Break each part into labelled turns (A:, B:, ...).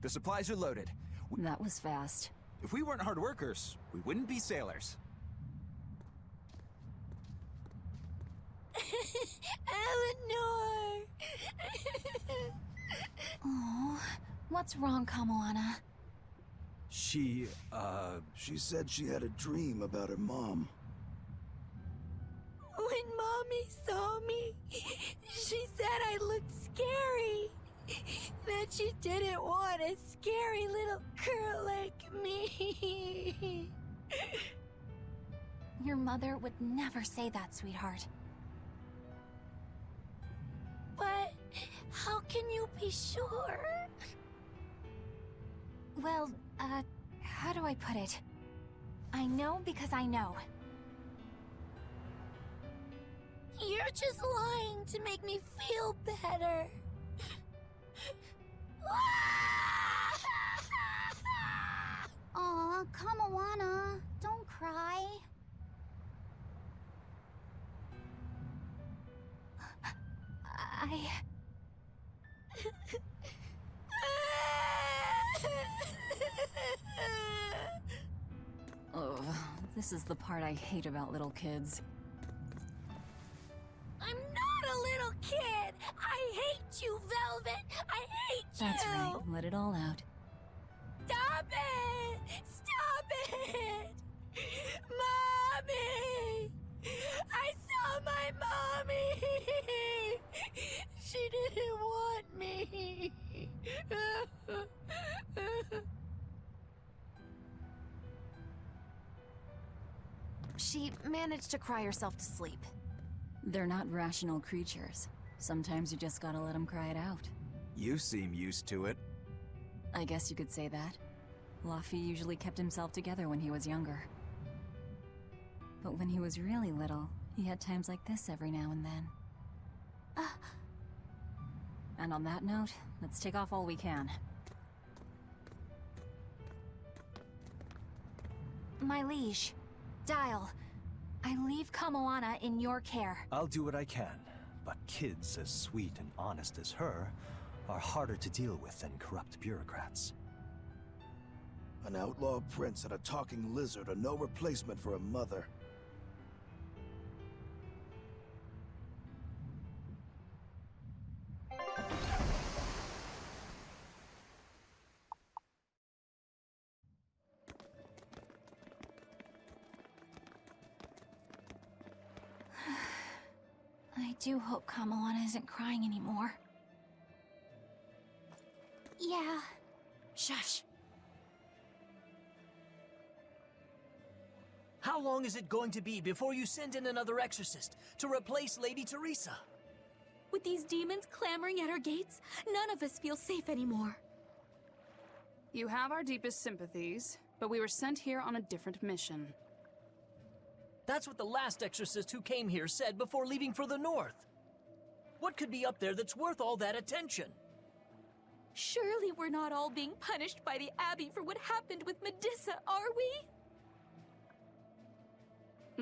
A: The supplies are loaded.
B: That was fast.
A: If we weren't hard workers, we wouldn't be sailors.
C: Eleanor!
B: Oh, what's wrong, Kamoana?
D: She said she had a dream about her mom.
C: When Mommy saw me, she said I looked scary. That she didn't want a scary little girl like me.
B: Your mother would never say that, sweetheart.
C: But how can you be sure?
B: Well, how do I put it? I know because I know.
C: You're just lying to make me feel better.
B: Aw, Kamoana, don't cry. Oh, this is the part I hate about little kids.
C: I'm not a little kid! I hate you, Velvet! I hate you!
B: That's right, let it all out.
C: Stop it! Stop it! Mommy! I saw my mommy! She didn't want me!
E: She managed to cry herself to sleep.
B: They're not rational creatures. Sometimes you just gotta let them cry it out.
A: You seem used to it.
B: I guess you could say that. Luffy usually kept himself together when he was younger. But when he was really little, he had times like this every now and then. And on that note, let's take off all we can. My liege, Dial, I leave Kamoana in your care.
F: I'll do what I can, but kids as sweet and honest as her are harder to deal with than corrupt bureaucrats.
D: An outlaw prince and a talking lizard are no replacement for a mother.
B: I do hope Kamoana isn't crying anymore. Yeah.
E: Shush!
G: How long is it going to be before you send in another exorcist to replace Lady Teresa?
C: With these demons clamoring at our gates, none of us feel safe anymore.
H: You have our deepest sympathies, but we were sent here on a different mission.
G: That's what the last exorcist who came here said before leaving for the north. What could be up there that's worth all that attention?
C: Surely we're not all being punished by the Abbey for what happened with Medusa, are we?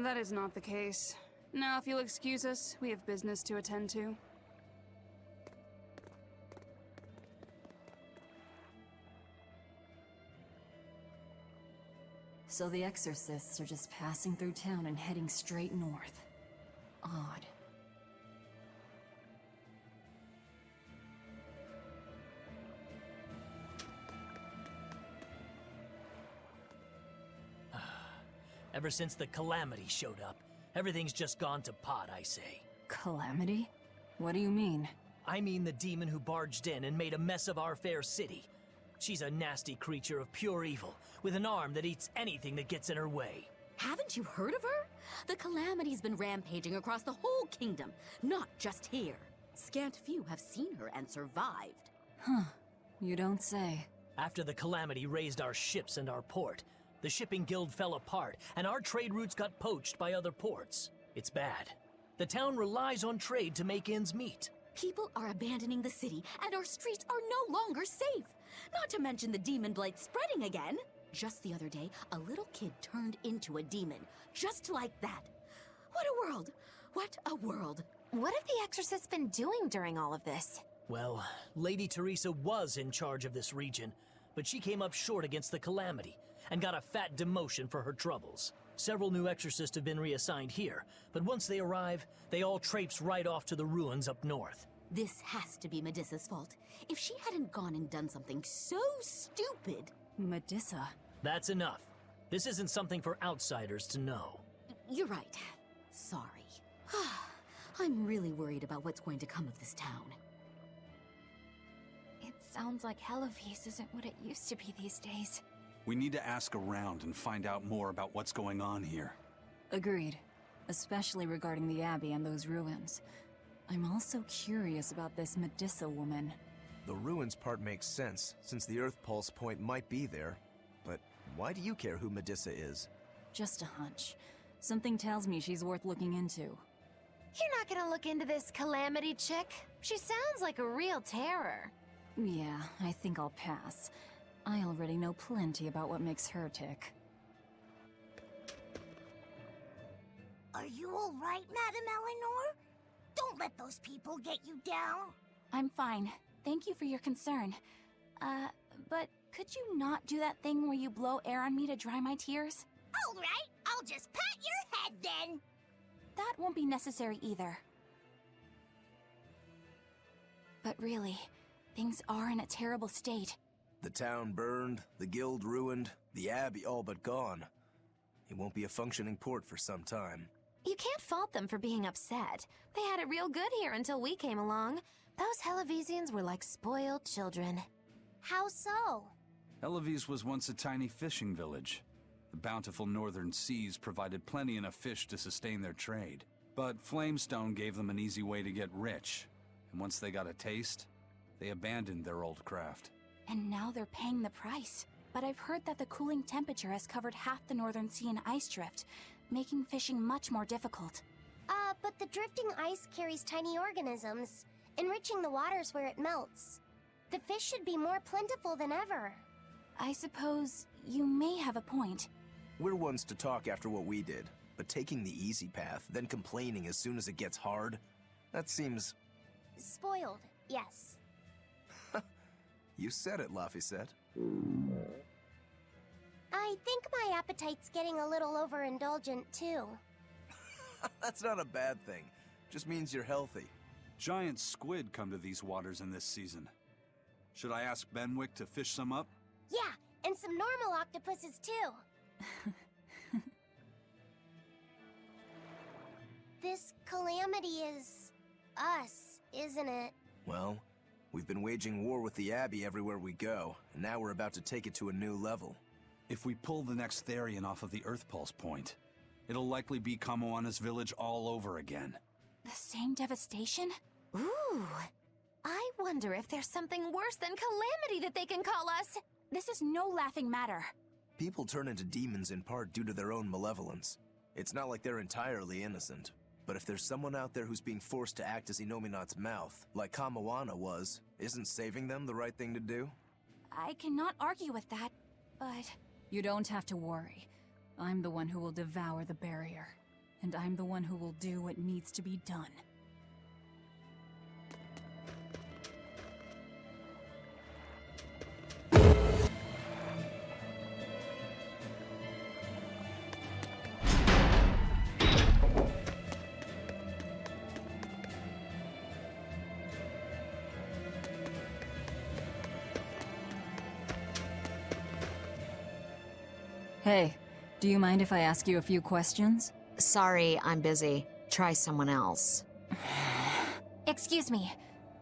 H: That is not the case. Now, if you'll excuse us, we have business to attend to.
B: So the exorcists are just passing through town and heading straight north. Odd.
G: Ever since the Calamity showed up, everything's just gone to pot, I say.
B: Calamity? What do you mean?
G: I mean the demon who barged in and made a mess of our fair city. She's a nasty creature of pure evil, with an arm that eats anything that gets in her way.
E: Haven't you heard of her? The Calamity's been rampaging across the whole kingdom, not just here. Scant few have seen her and survived.
B: Huh. You don't say.
G: After the Calamity raised our ships and our port, the shipping guild fell apart, and our trade routes got poached by other ports. It's bad. The town relies on trade to make ends meet.
E: People are abandoning the city, and our streets are no longer safe. Not to mention the demon blight spreading again. Just the other day, a little kid turned into a demon. Just like that. What a world! What a world!
I: What have the exorcists been doing during all of this?
G: Well, Lady Teresa was in charge of this region, but she came up short against the Calamity and got a fat demotion for her troubles. Several new exorcists have been reassigned here, but once they arrive, they all traipse right off to the ruins up north.
E: This has to be Medissa's fault. If she hadn't gone and done something so stupid...
B: Medissa.
G: That's enough. This isn't something for outsiders to know.
E: You're right. Sorry. I'm really worried about what's going to come of this town.
C: It sounds like Helivis isn't what it used to be these days.
I: We need to ask around and find out more about what's going on here.
B: Agreed. Especially regarding the Abbey and those ruins. I'm also curious about this Medissa woman.
J: The ruins part makes sense, since the Earth Pulse point might be there. But why do you care who Medissa is?
B: Just a hunch. Something tells me she's worth looking into.
C: You're not gonna look into this Calamity chick? She sounds like a real terror.
B: Yeah, I think I'll pass. I already know plenty about what makes her tick.
C: Are you all right, Madam Eleanor? Don't let those people get you down. I'm fine. Thank you for your concern. But could you not do that thing where you blow air on me to dry my tears? All right, I'll just pat your head then. That won't be necessary either. But really, things are in a terrible state.
J: The town burned, the guild ruined, the Abbey all but gone. It won't be a functioning port for some time.
C: You can't fault them for being upset. They had it real good here until we came along. Those Helivesians were like spoiled children. How so?
I: Helivis was once a tiny fishing village. The bountiful northern seas provided plenty enough fish to sustain their trade. But Flamestone gave them an easy way to get rich. And once they got a taste, they abandoned their old craft.
C: And now they're paying the price. But I've heard that the cooling temperature has covered half the northern sea in ice drift, making fishing much more difficult.
K: But the drifting ice carries tiny organisms, enriching the waters where it melts. The fish should be more plentiful than ever.
C: I suppose you may have a point.
J: We're ones to talk after what we did, but taking the easy path, then complaining as soon as it gets hard, that seems...
K: Spoiled, yes.
J: You said it, Laphicet.
K: I think my appetite's getting a little overindulgent, too.
J: That's not a bad thing. Just means you're healthy.
I: Giant squid come to these waters in this season. Should I ask Benwick to fish some up?
K: Yeah, and some normal octopuses, too. This calamity is... us, isn't it?
J: Well, we've been waging war with the Abbey everywhere we go, and now we're about to take it to a new level.
I: If we pull the next Therian off of the Earth Pulse point, it'll likely be Kamoana's village all over again.
C: The same devastation?
K: Ooh. I wonder if there's something worse than calamity that they can call us.
C: This is no laughing matter.
J: People turn into demons in part due to their own malevolence. It's not like they're entirely innocent. But if there's someone out there who's being forced to act as Inominat's mouth, like Kamoana was, isn't saving them the right thing to do?
C: I cannot argue with that, but...
B: You don't have to worry. I'm the one who will devour the barrier. And I'm the one who will do what needs to be done. Hey, do you mind if I ask you a few questions?
L: Sorry, I'm busy. Try someone else.
C: Excuse me.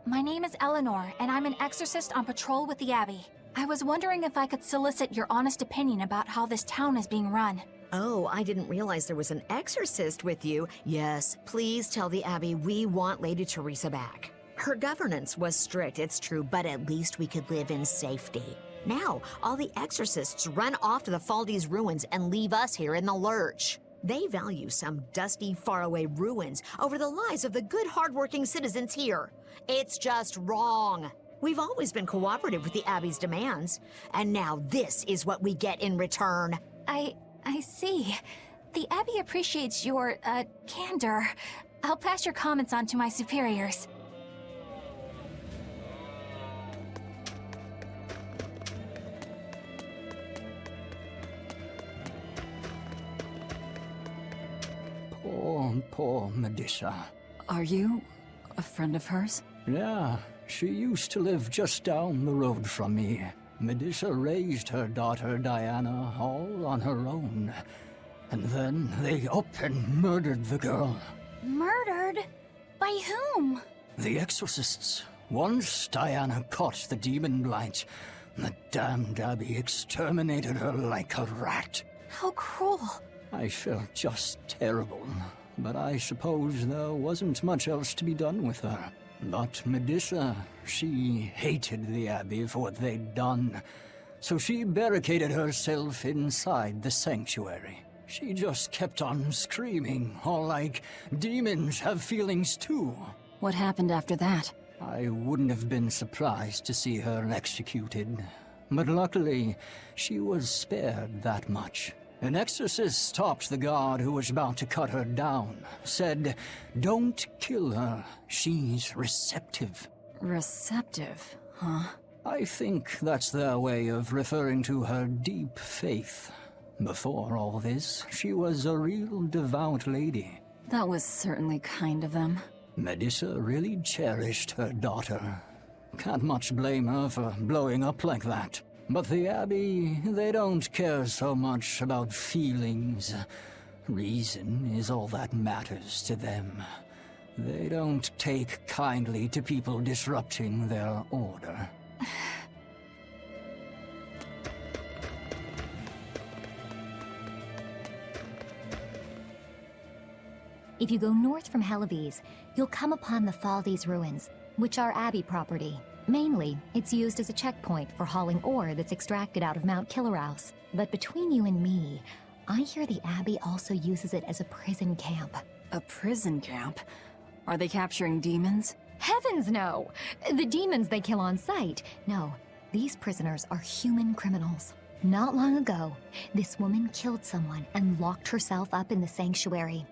C: My name is Eleanor, and I'm an exorcist on patrol with the Abbey. I was wondering if I could solicit your honest opinion about how this town is being run.
L: Oh, I didn't realize there was an exorcist with you. Yes, please tell the Abbey we want Lady Teresa back. Her governance was strict, it's true, but at least we could live in safety. Now, all the exorcists run off to the Faldi's ruins and leave us here in the lurch. They value some dusty, faraway ruins over the lives of the good, hardworking citizens here. It's just wrong. We've always been cooperative with the Abbey's demands, and now this is what we get in return.
C: I see. The Abbey appreciates your, candor. I'll pass your comments on to my superiors.
M: poor Medissa.
B: Are you a friend of hers?
M: Yeah, she used to live just down the road from me. Medissa raised her daughter Diana all on her own. And then they up and murdered the girl.
C: Murdered? By whom?
M: The exorcists. Once Diana caught the demon blight, the damned abbey exterminated her like a rat.
B: How cruel.
M: I felt just terrible, but I suppose there wasn't much else to be done with her. But Medissa, she hated the abbey for what they'd done, so she barricaded herself inside the sanctuary. She just kept on screaming, all like, demons have feelings too.
B: What happened after that?
M: I wouldn't have been surprised to see her executed, but luckily, she was spared that much. An exorcist stopped the guard who was about to cut her down, said, "Don't kill her, she's receptive."
B: Receptive, huh?
M: I think that's their way of referring to her deep faith. Before all this, she was a real devout lady.
B: That was certainly kind of them.
M: Medissa really cherished her daughter. Can't much blame her for blowing up like that. But the Abbey, they don't care so much about feelings. Reason is all that matters to them. They don't take kindly to people disrupting their order.
N: If you go north from Helives, you'll come upon the Faldes ruins, which are Abbey property. Mainly, it's used as a checkpoint for hauling ore that's extracted out of Mount Killerhouse. But between you and me, I hear the Abbey also uses it as a prison camp.
B: A prison camp? Are they capturing demons?
N: Heavens no! The demons they kill on sight. No, these prisoners are human criminals. Not long ago, this woman killed someone and locked herself up in the sanctuary.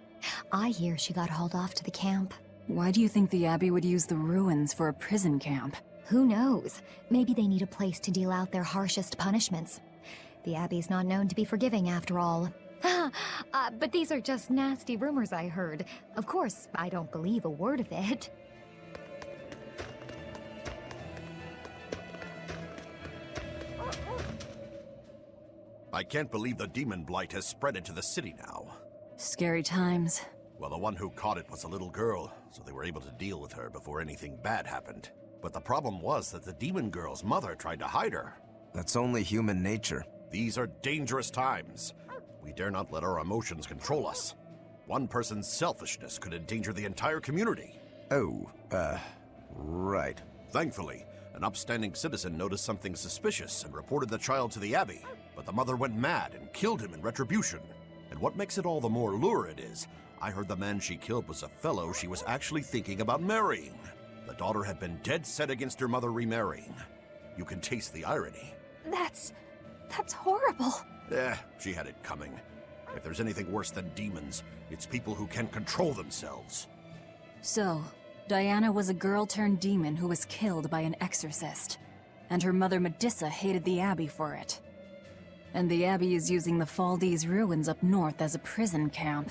N: I hear she got hauled off to the camp.
B: Why do you think the Abbey would use the ruins for a prison camp?
N: Who knows? Maybe they need a place to deal out their harshest punishments. The Abbey's not known to be forgiving after all. But these are just nasty rumors I heard. Of course, I don't believe a word of it.
O: I can't believe the demon blight has spread into the city now.
B: Scary times.
O: Well, the one who caught it was a little girl, so they were able to deal with her before anything bad happened. But the problem was that the demon girl's mother tried to hide her.
J: That's only human nature.
O: These are dangerous times. We dare not let our emotions control us. One person's selfishness could endanger the entire community.
J: Oh, right.
O: Thankfully, an upstanding citizen noticed something suspicious and reported the child to the Abbey, but the mother went mad and killed him in retribution. And what makes it all the more lurid is, I heard the man she killed was a fellow she was actually thinking about marrying. The daughter had been dead set against her mother remarrying. You can taste the irony.
C: That's horrible.
O: She had it coming. If there's anything worse than demons, it's people who can't control themselves.
B: So, Diana was a girl turned demon who was killed by an exorcist. And her mother Medissa hated the Abbey for it. And the Abbey is using the Faldes ruins up north as a prison camp.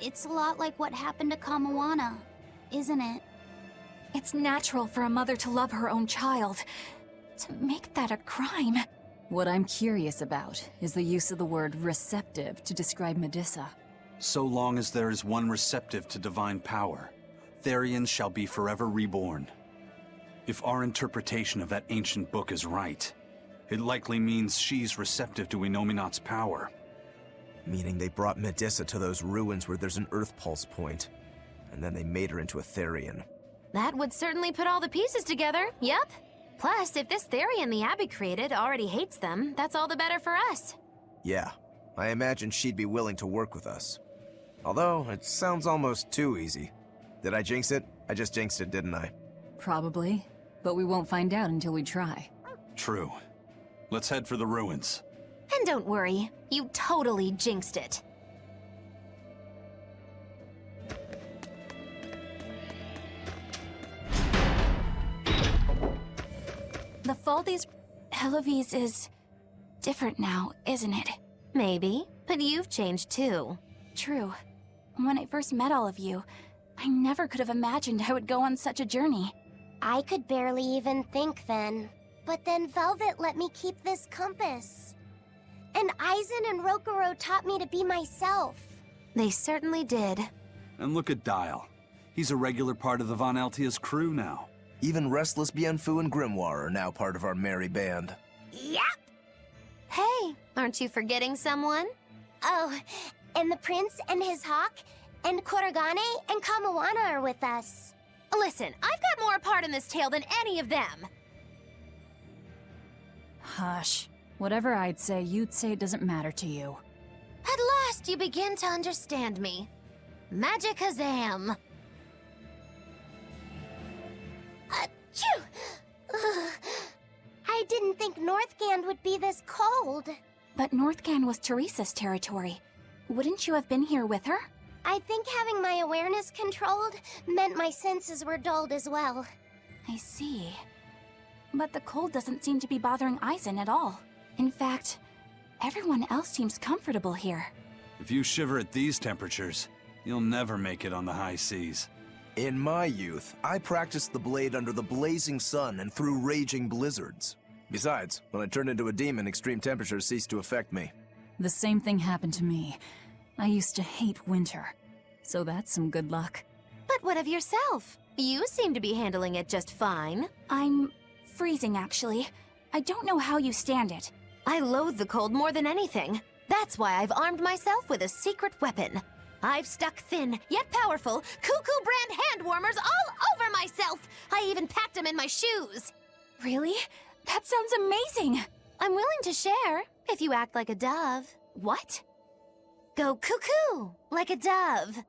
C: It's a lot like what happened to Kamawana, isn't it?
B: It's natural for a mother to love her own child. To make that a crime. What I'm curious about is the use of the word receptive to describe Medissa.
I: So long as there is one receptive to divine power, Therians shall be forever reborn. If our interpretation of that ancient book is right, it likely means she's receptive to Inominat's power.
J: Meaning they brought Medissa to those ruins where there's an Earth Pulse point, and then they made her into a Therian.
P: That would certainly put all the pieces together, yep. Plus, if this Therian the Abbey created already hates them, that's all the better for us.
J: Yeah, I imagine she'd be willing to work with us. Although, it sounds almost too easy. Did I jinx it? I just jinxed it, didn't I?
B: Probably, but we won't find out until we try.
I: True. Let's head for the ruins.
P: And don't worry, you totally jinxed it.
C: The Faldes Helives is different now, isn't it?
P: Maybe, but you've changed too.
C: True. When I first met all of you, I never could have imagined I would go on such a journey.
K: I could barely even think then. But then Velvet let me keep this compass. And Aizen and Rokuro taught me to be myself.
P: They certainly did.
I: And look at Dial. He's a regular part of the Von Altia's crew now.
J: Even Restless Bienfu and Grimoire are now part of our merry band.
K: Yep!
P: Hey, aren't you forgetting someone?
K: Oh, and the prince and his hawk, and Korogane and Kamawana are with us.
P: Listen, I've got more part in this tale than any of them.
B: Hush. Whatever I'd say, you'd say it doesn't matter to you.
P: At last you begin to understand me. Magicazam!
K: Achoo! I didn't think Northgand would be this cold.
C: But Northgand was Teresa's territory. Wouldn't you have been here with her?
K: I think having my awareness controlled meant my senses were dulled as well.
C: I see. But the cold doesn't seem to be bothering Aizen at all. In fact, everyone else seems comfortable here.
I: If you shiver at these temperatures, you'll never make it on the high seas.
J: In my youth, I practiced the blade under the blazing sun and through raging blizzards. Besides, when I turned into a demon, extreme temperatures ceased to affect me.
B: The same thing happened to me. I used to hate winter, so that's some good luck.
P: But what of yourself? You seem to be handling it just fine.
C: I'm freezing, actually. I don't know how you stand it.
P: I loathe the cold more than anything. That's why I've armed myself with a secret weapon. I've stuck thin, yet powerful, Cuckoo brand hand warmers all over myself! I even packed them in my shoes!
C: Really? That sounds amazing!
P: I'm willing to share, if you act like a dove.
C: What?
P: Go cuckoo, like a dove.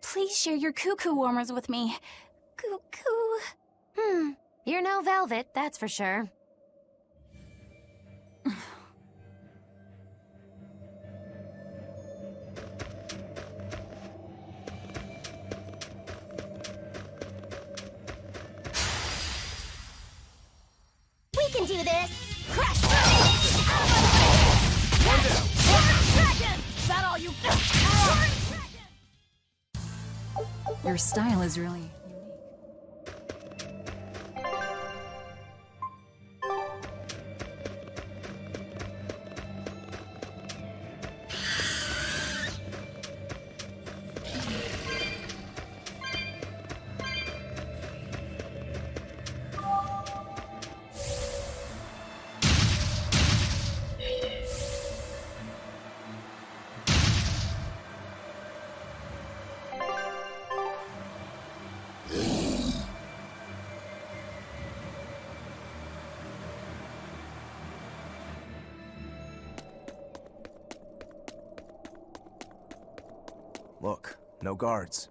C: Please share your cuckoo warmers with me. Cuckoo.
P: You're no Velvet, that's for sure.
K: We can do this!
C: Crash through!
O: One down!
C: Dragon! Is that all you...
B: Your style is really unique.
J: Look, no guards.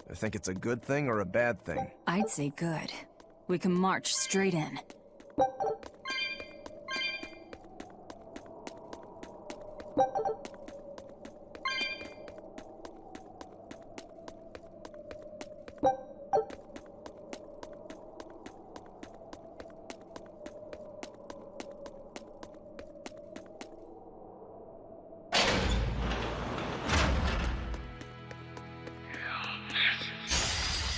J: I think it's a good thing or a bad thing.
B: I'd say good. We can march straight in.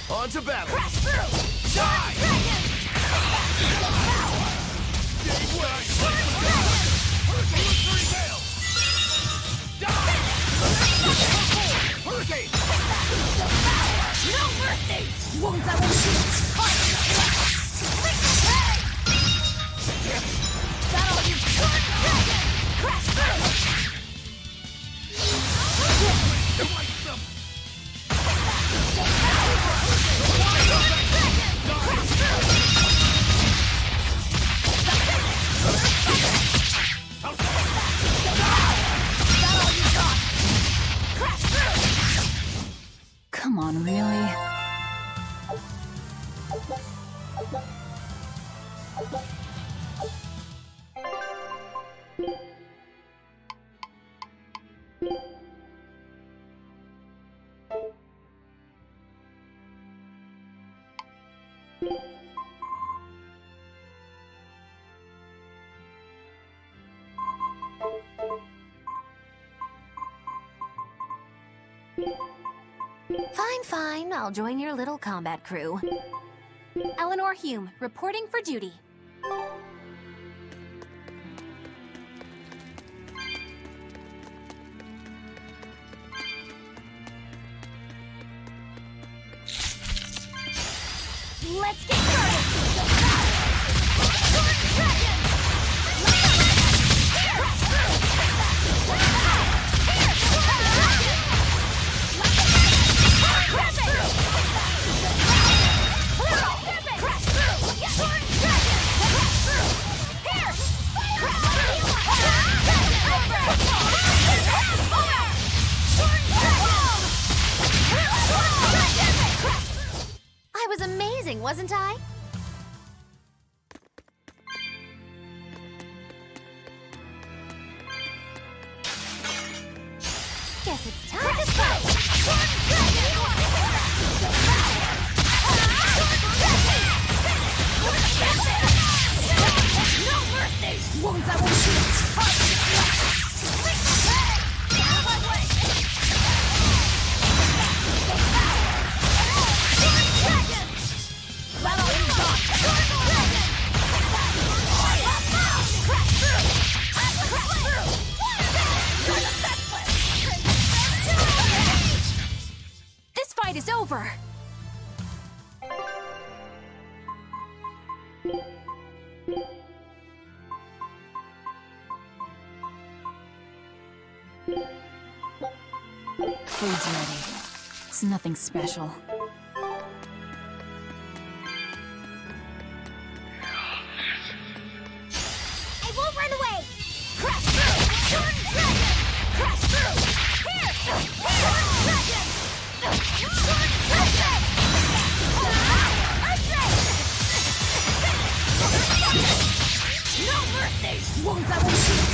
J: On to battle!
C: Crash through!
J: Die!
O: Hurricane!
C: No mercy! Wounds I won't shoot! Is that all you've got? Crash through!
B: Come on, really?
P: Fine, fine. I'll join your little combat crew. Eleanor Hume, reporting for duty. Let's get started! I was amazing, wasn't I? Guess it's time to fight! No mercy! Wounds I won't shoot! This fight is over!
B: Food's ready. It's nothing special.
K: I won't run away! Crash through! Jordan Dragon! Crash through! Here! Jordan Dragon! Jordan Dragon! No mercy! Wounds I won't shoot!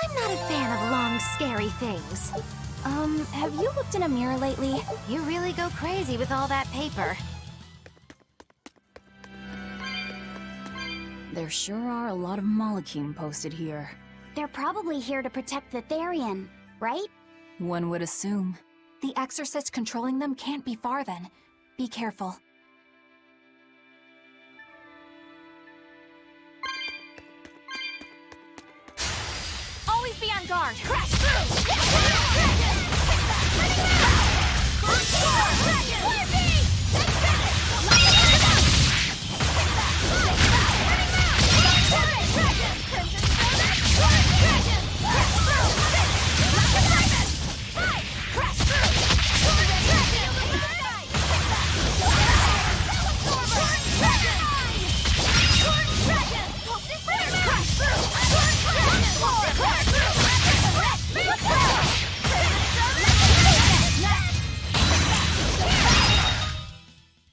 P: I'm not a fan of long, scary things.
K: Have you looked in a mirror lately?
P: You really go crazy with all that paper.
B: There sure are a lot of Malachim posted here.
K: They're probably here to protect the Therian, right?
B: One would assume.
K: The exorcist controlling them can't be far then. Be careful. Always be on guard! Crash through!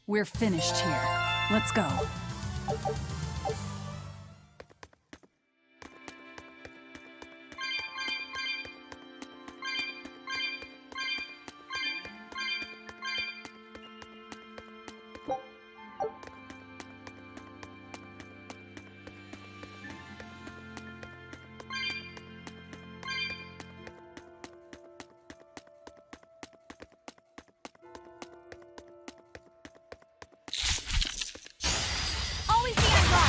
B: We're finished here. Let's go.
K: Always be on guard!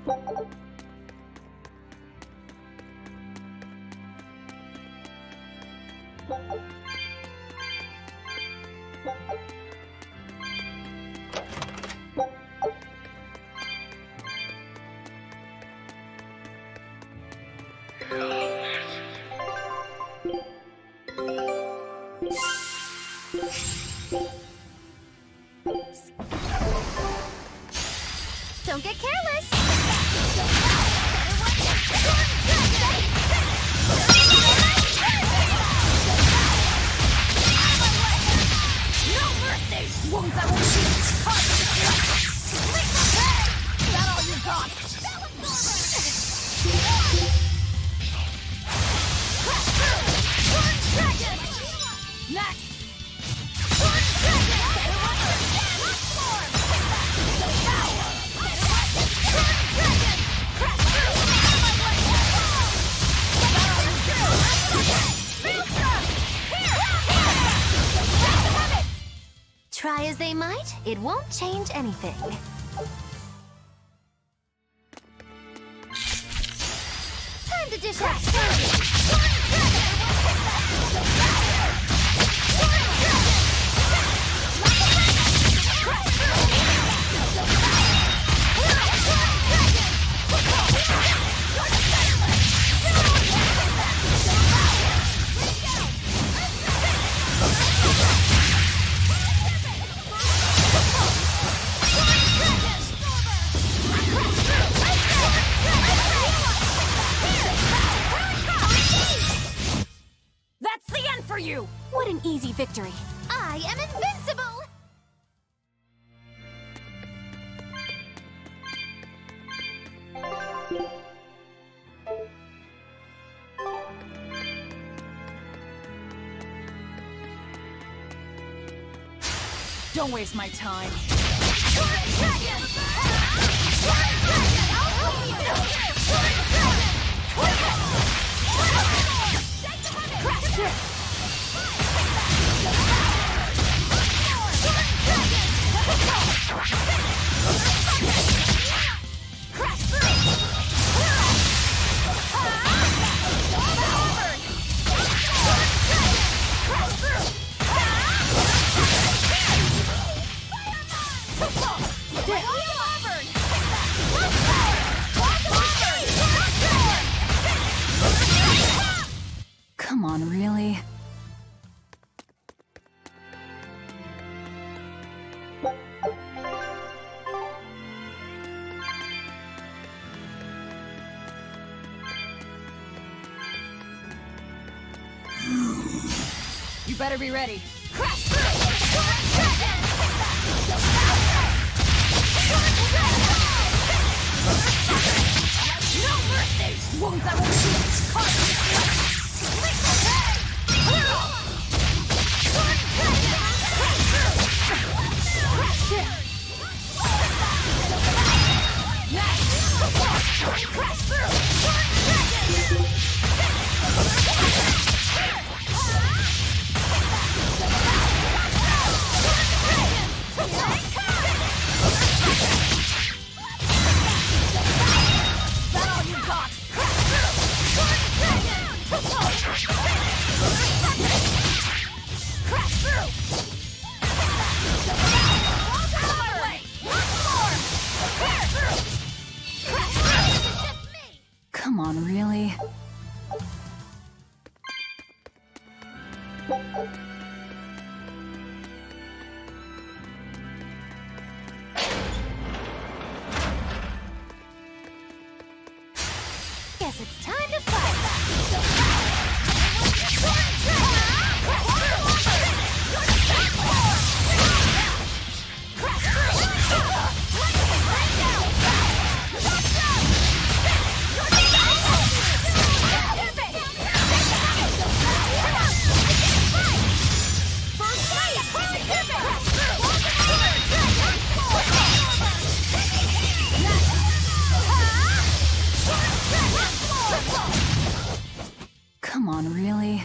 P: Don't get careless!
C: No mercy! Wounds I won't shoot! Is that all you got? Next!
P: Try as they might, it won't change anything. Time to dish out
C: That's the end for you!
E: What an easy victory.
P: I am invincible!
C: Don't waste my time.
B: Come on, really?
C: You better be ready. No mercy! Wounds I won't shoot!
B: Come on, really?
P: Guess it's time to fight!
B: Come on, really?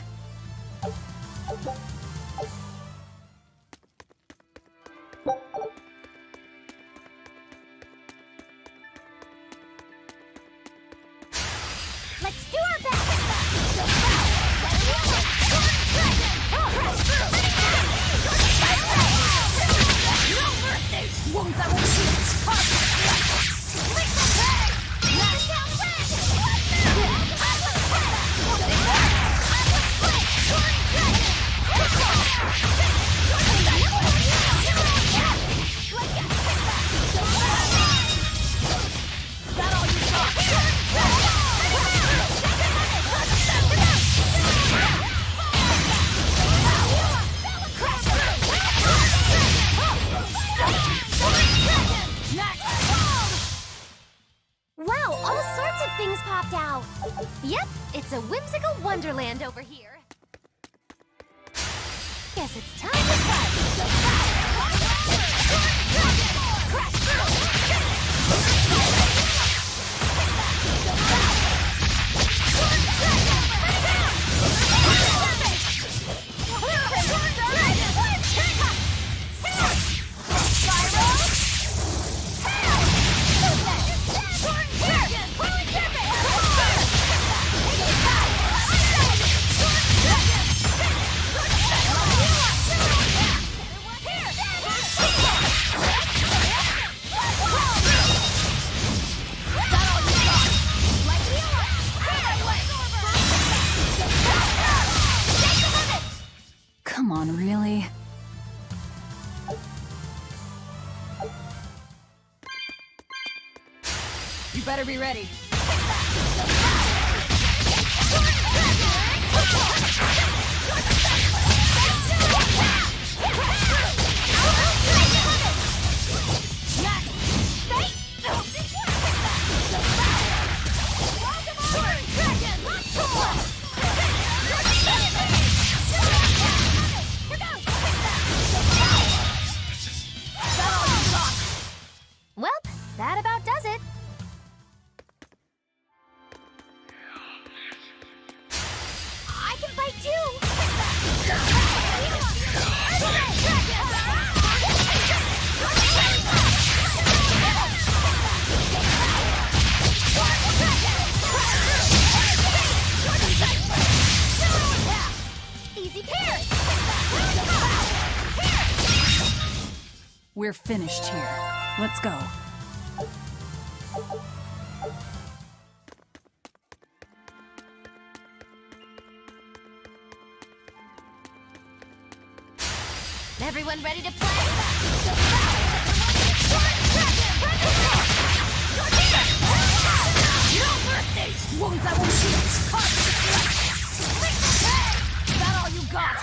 P: a whimsical wonderland over here. Guess it's time to fight! Crash
B: Come on, really? You better be ready.
P: Well, that about does it. I can fight too! Easy pierce!
B: We're finished here. Let's go.
P: Everyone ready to play? No mercy! Wounds I won't shield! Is that all you got?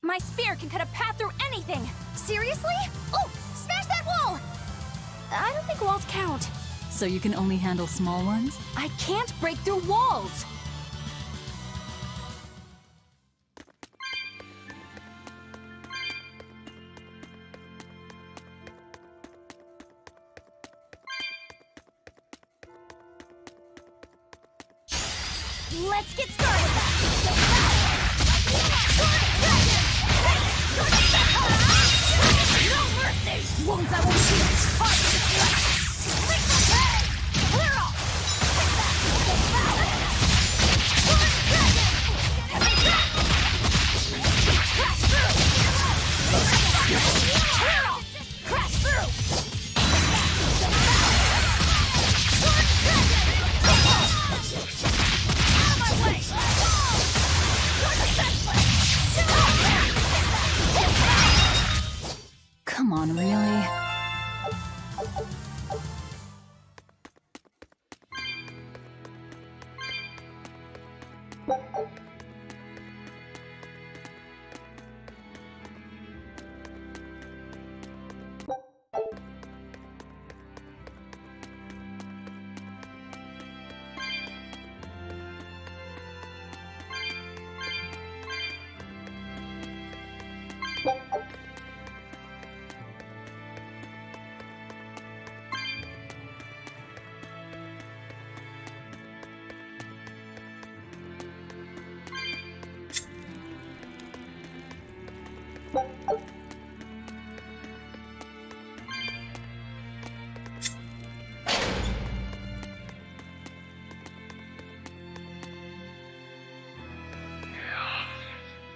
C: My spear can cut a path through anything!
P: Seriously? Oh, smash that wall!
C: I don't think walls count.
B: So you can only handle small ones?
C: I can't break through walls!
P: Let's get started! No mercy! Wounds I won't shield! Clear off! Crash through! Clear off! Crash through! Out of my way!
B: Come on, really?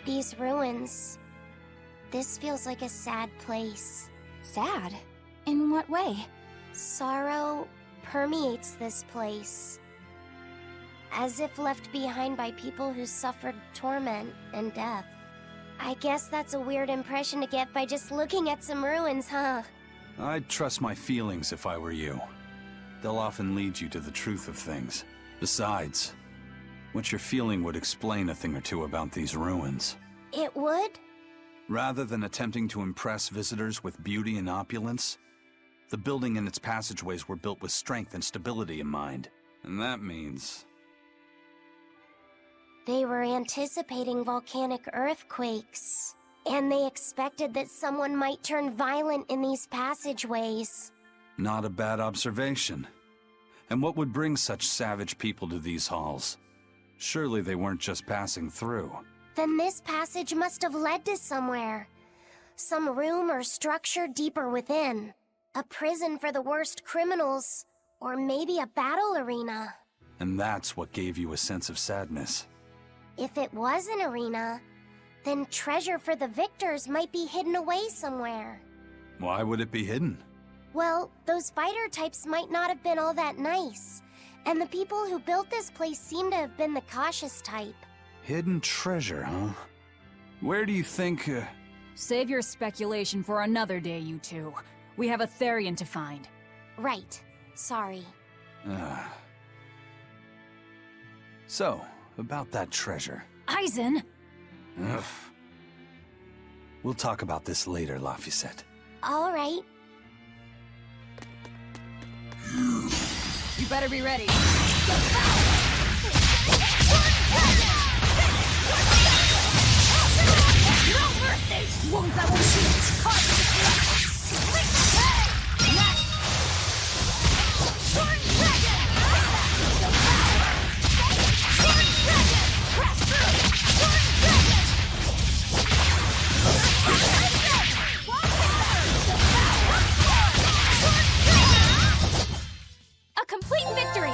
K: These ruins. This feels like a sad place.
C: Sad? In what way?
K: Sorrow permeates this place. As if left behind by people who suffered torment and death. I guess that's a weird impression to get by just looking at some ruins, huh?
I: I'd trust my feelings if I were you. They'll often lead you to the truth of things. Besides, What you're feeling would explain a thing or two about these ruins.
K: It would?
I: Rather than attempting to impress visitors with beauty and opulence, the building and its passageways were built with strength and stability in mind. And that means...
K: They were anticipating volcanic earthquakes, and they expected that someone might turn violent in these passageways.
I: Not a bad observation. And what would bring such savage people to these halls? Surely they weren't just passing through.
K: Then this passage must have led to somewhere. Some room or structure deeper within. A prison for the worst criminals, or maybe a battle arena.
I: And that's what gave you a sense of sadness.
K: If it was an arena, then treasure for the victors might be hidden away somewhere.
I: Why would it be hidden?
K: Well, those fighter types might not have been all that nice. And the people who built this place seem to have been the cautious type.
I: Hidden treasure, huh? Where do you think...
B: Save your speculation for another day, you two. We have a Therian to find.
K: Right. Sorry.
I: So, about that treasure.
B: Eisen!
I: Ugh. We'll talk about this later, Laphicet.
K: All right.
B: You better be ready.
C: No mercy! Wounds I won't shoot!
B: A complete victory!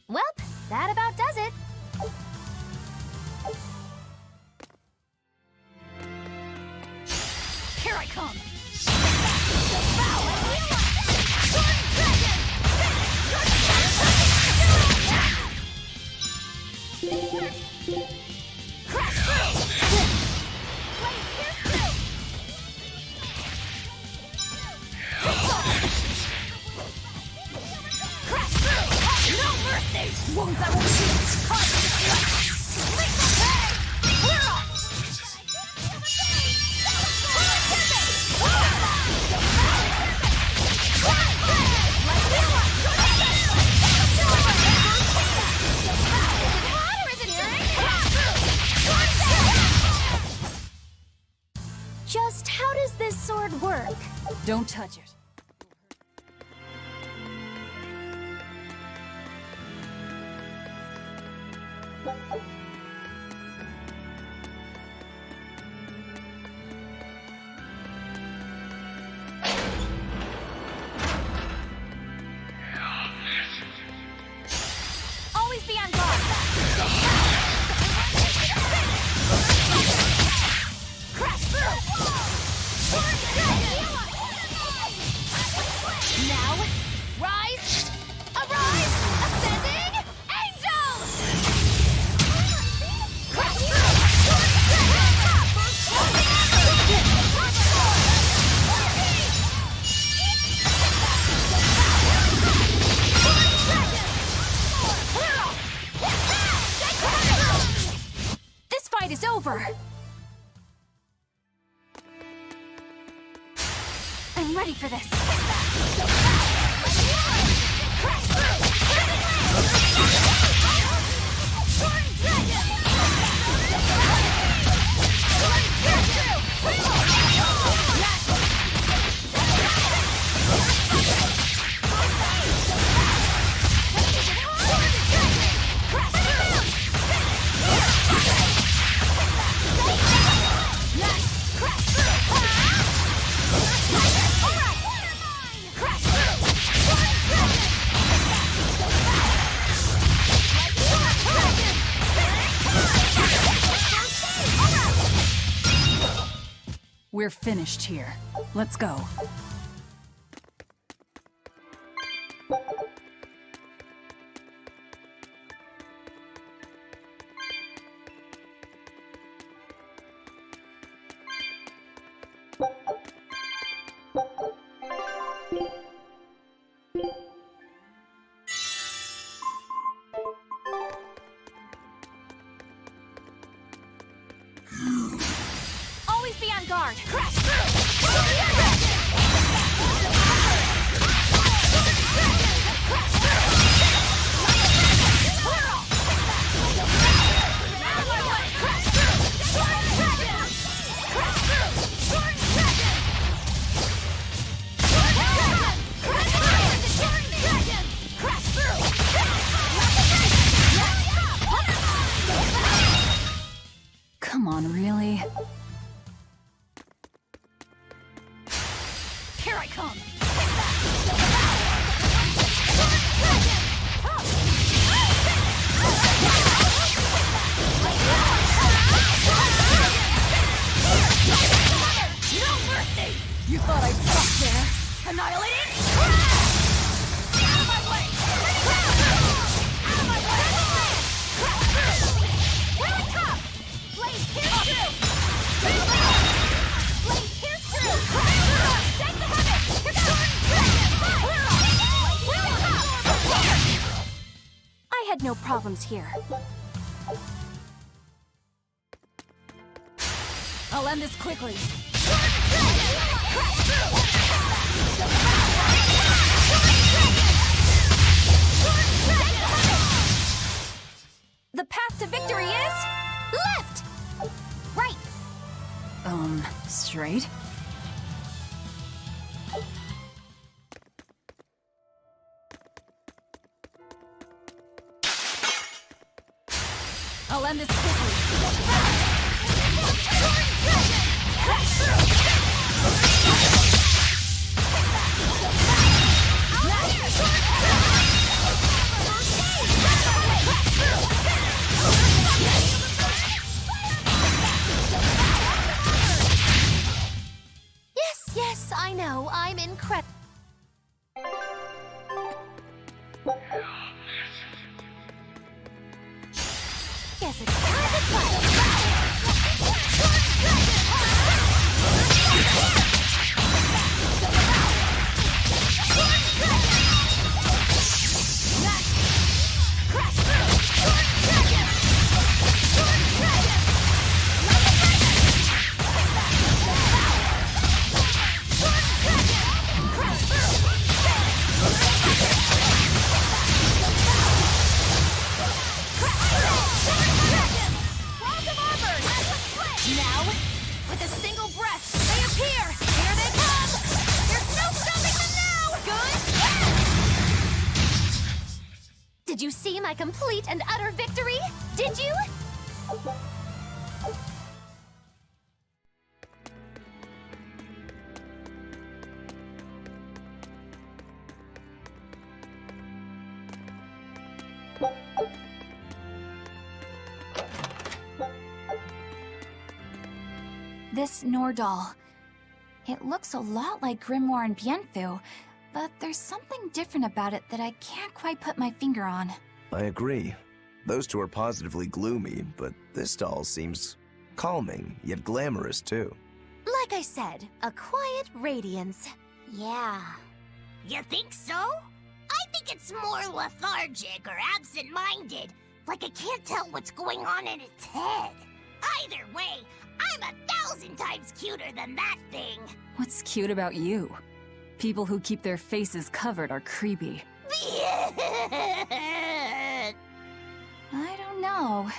P: Welp, that about does it.
C: Here I come! Wounds I won't shoot!
K: Just how does this sword work?
B: Don't touch it.
C: Always be on guard! Crash through! Now, rise! Arise! Ascending! Angel! Crash
B: This fight is over!
C: I'm ready for this.
B: We're finished here. Let's go.
C: Always be on guard. Crash through!
B: Come on, really?
C: Here I come! No mercy!
B: You thought I'd stop there?
C: Annihilating! Out of my way! Out of my way! Here I come! Blade pierce through! Blade pierce through! Take the heaven! Here goes! I had no problems here.
B: I'll end this quickly.
C: The path to victory is left! Right!
B: Straight? I'll end this quickly.
P: Yes, I know. I'm incredible. Yes, it's time to
C: Now, with a single breath, they appear! Here they come! There's no stopping them now! Good?
P: Did you see my complete and utter victory? Did you?
C: This Nordal. It looks a lot like Grimoire and Bienfu, but there's something different about it that I can't quite put my finger on.
J: I agree. Those two are positively gloomy, but this doll seems calming, yet glamorous too.
P: Like I said, a quiet radiance.
K: Yeah.
Q: You think so? I think it's more lethargic or absent-minded, like it can't tell what's going on in its head. Either way, I'm 1,000 times cuter than that thing.
B: What's cute about you? People who keep their faces covered are creepy.
C: I don't know.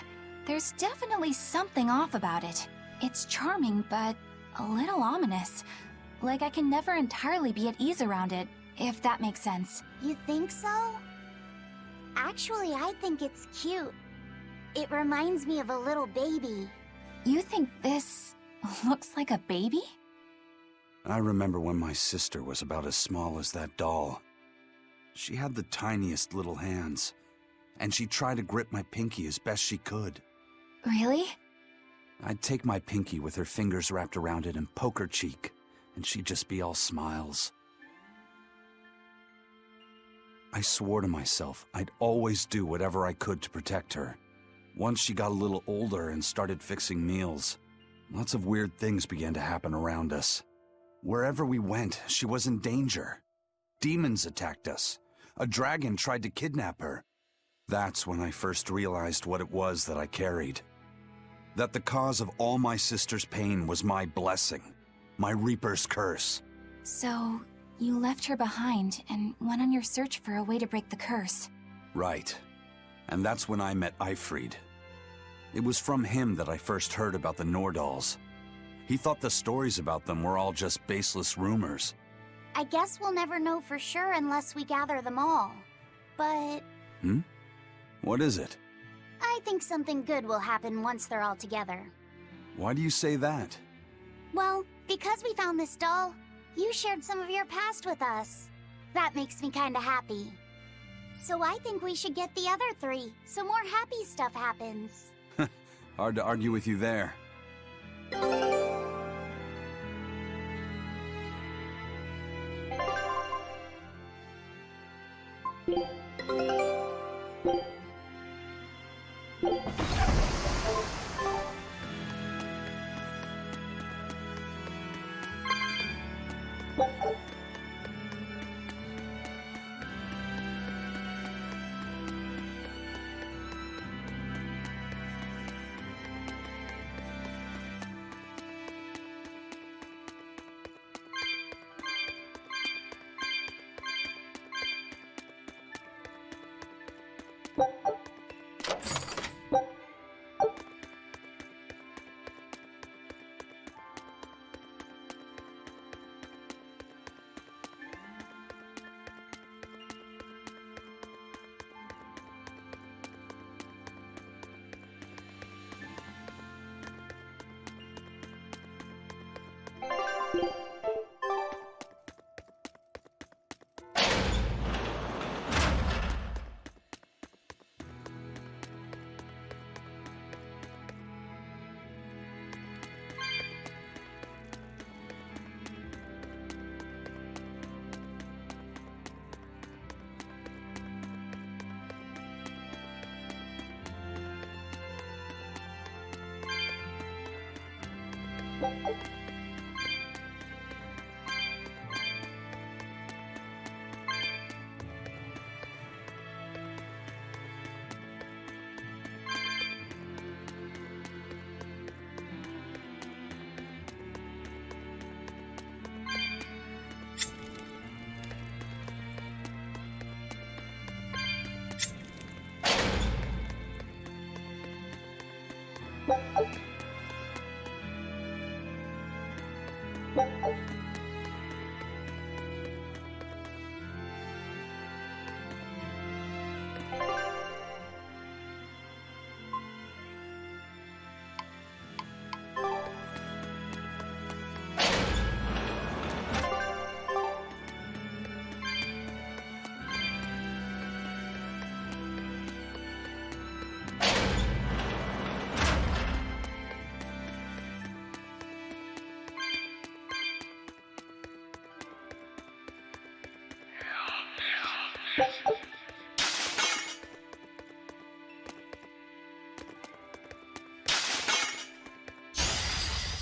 C: There's definitely something off about it. It's charming, but a little ominous. Like I can never entirely be at ease around it, if that makes sense.
K: You think so? Actually, I think it's cute. It reminds me of a little baby.
C: You think this looks like a baby?
I: I remember when my sister was about as small as that doll. She had the tiniest little hands, and she tried to grip my pinky as best she could.
C: Really?
I: I'd take my pinky with her fingers wrapped around it and poke her cheek, and she'd just be all smiles. I swore to myself I'd always do whatever I could to protect her. Once she got a little older and started fixing meals, lots of weird things began to happen around us. Wherever we went, she was in danger. Demons attacked us. A dragon tried to kidnap her. That's when I first realized what it was that I carried. That the cause of all my sister's pain was my blessing, my Reaper's curse.
C: So, you left her behind and went on your search for a way to break the curse.
I: Right. And that's when I met Eifried. It was from him that I first heard about the Nordals. He thought the stories about them were all just baseless rumors.
K: I guess we'll never know for sure unless we gather them all. But
I: What is it?
K: I think something good will happen once they're all together.
I: Why do you say that?
K: Well, because we found this doll, you shared some of your past with us. That makes me kinda happy. So I think we should get the other three, so more happy stuff happens.
I: Hard to argue with you there.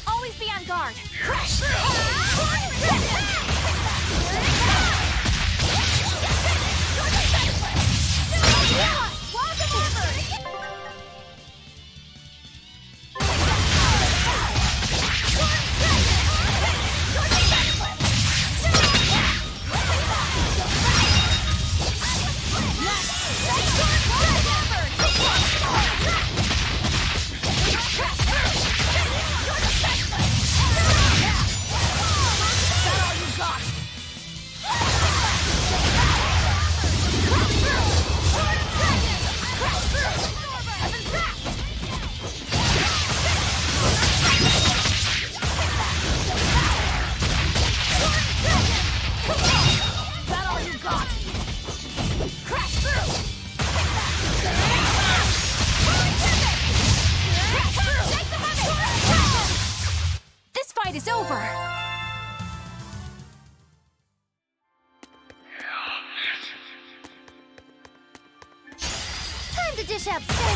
C: Always be on guard.
K: to dish out spanking!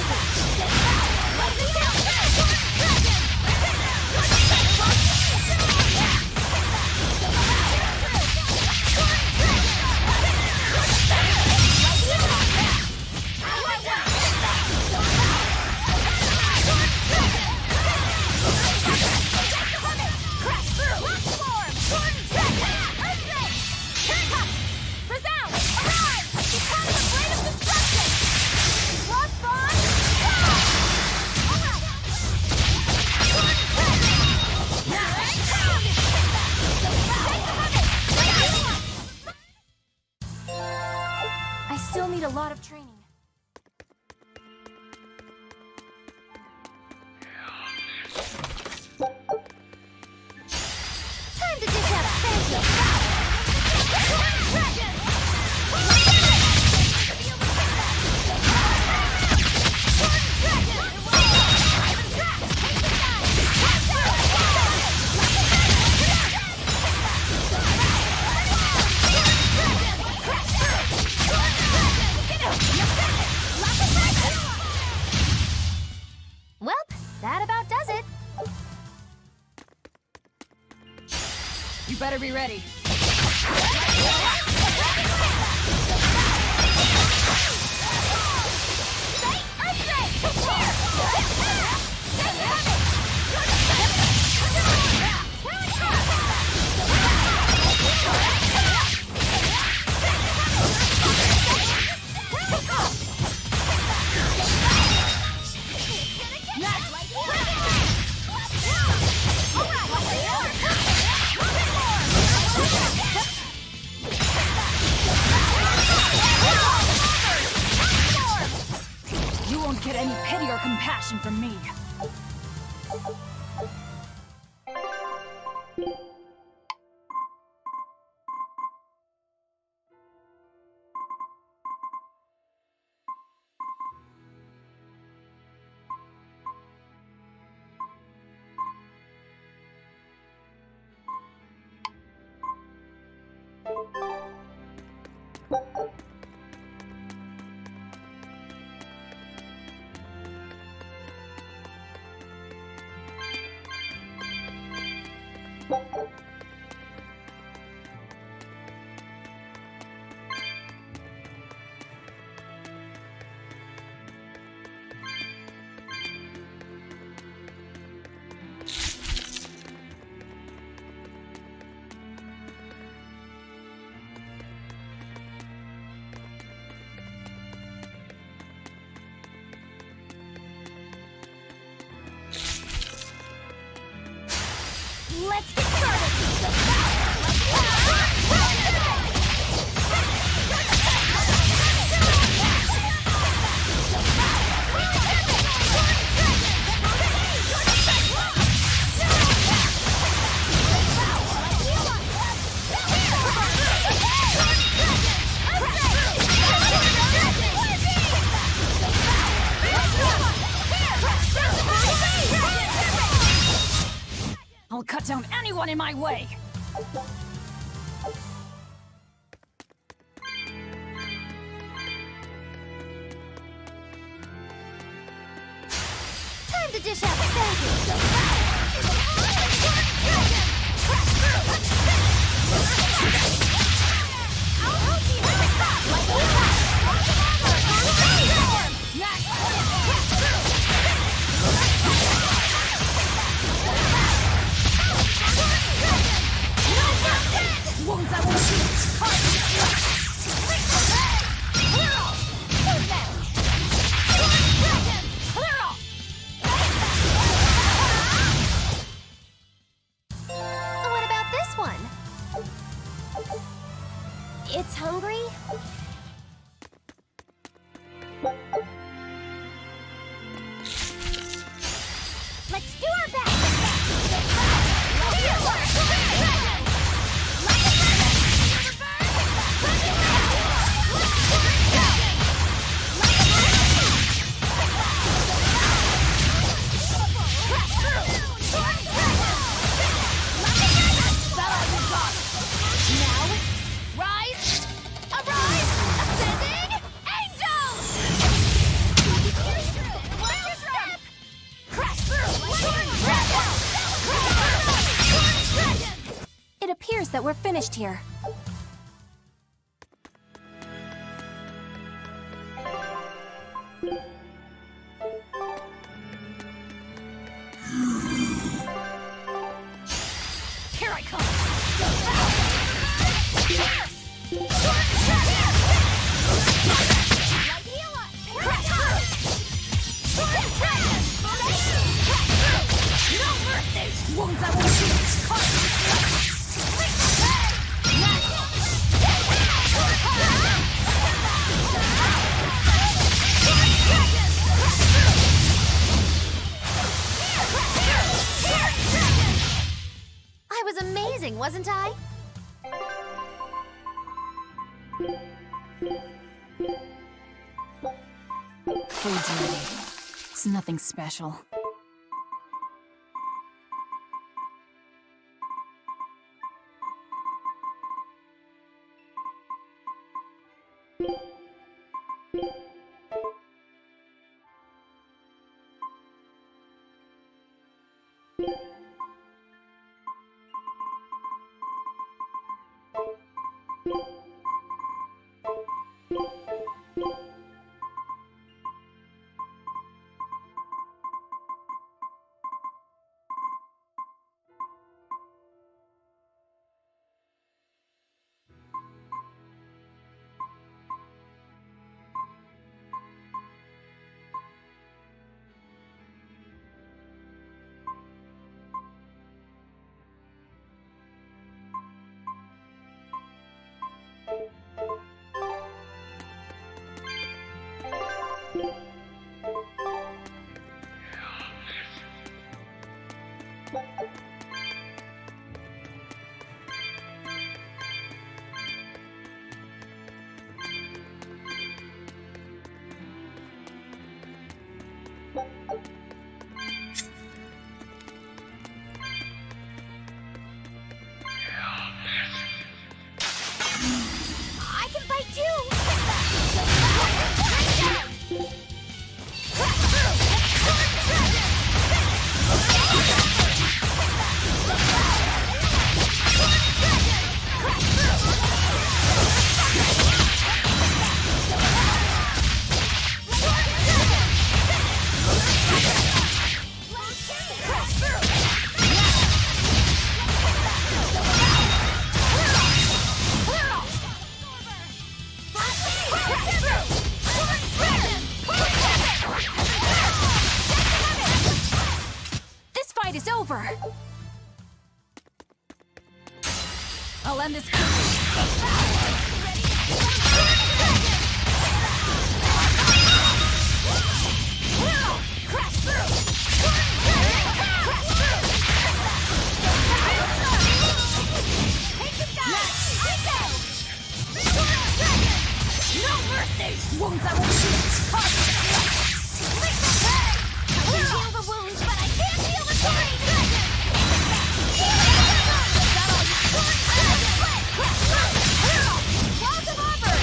K: I still need a lot of training. Time to dish out spanking! Well, that about does it.
B: You better be ready. You won't get any pity or compassion from me.
K: Let's get started!
B: I'll cut down anyone in my way!
K: Time to dish out spanking!
B: Wounds I will shoot!
K: What about this one? It's hungry? Let's do our best!
B: Now, rise, arise!
K: that we're finished here.
C: Here I come!
P: I was amazing, wasn't I?
B: Food's ready. It's nothing special.
C: I can fight too!
B: This fight is over! I'll end this
C: Wounds I won't shoot! I can heal the wounds, but I can't heal the torrent! Walls of Arbor!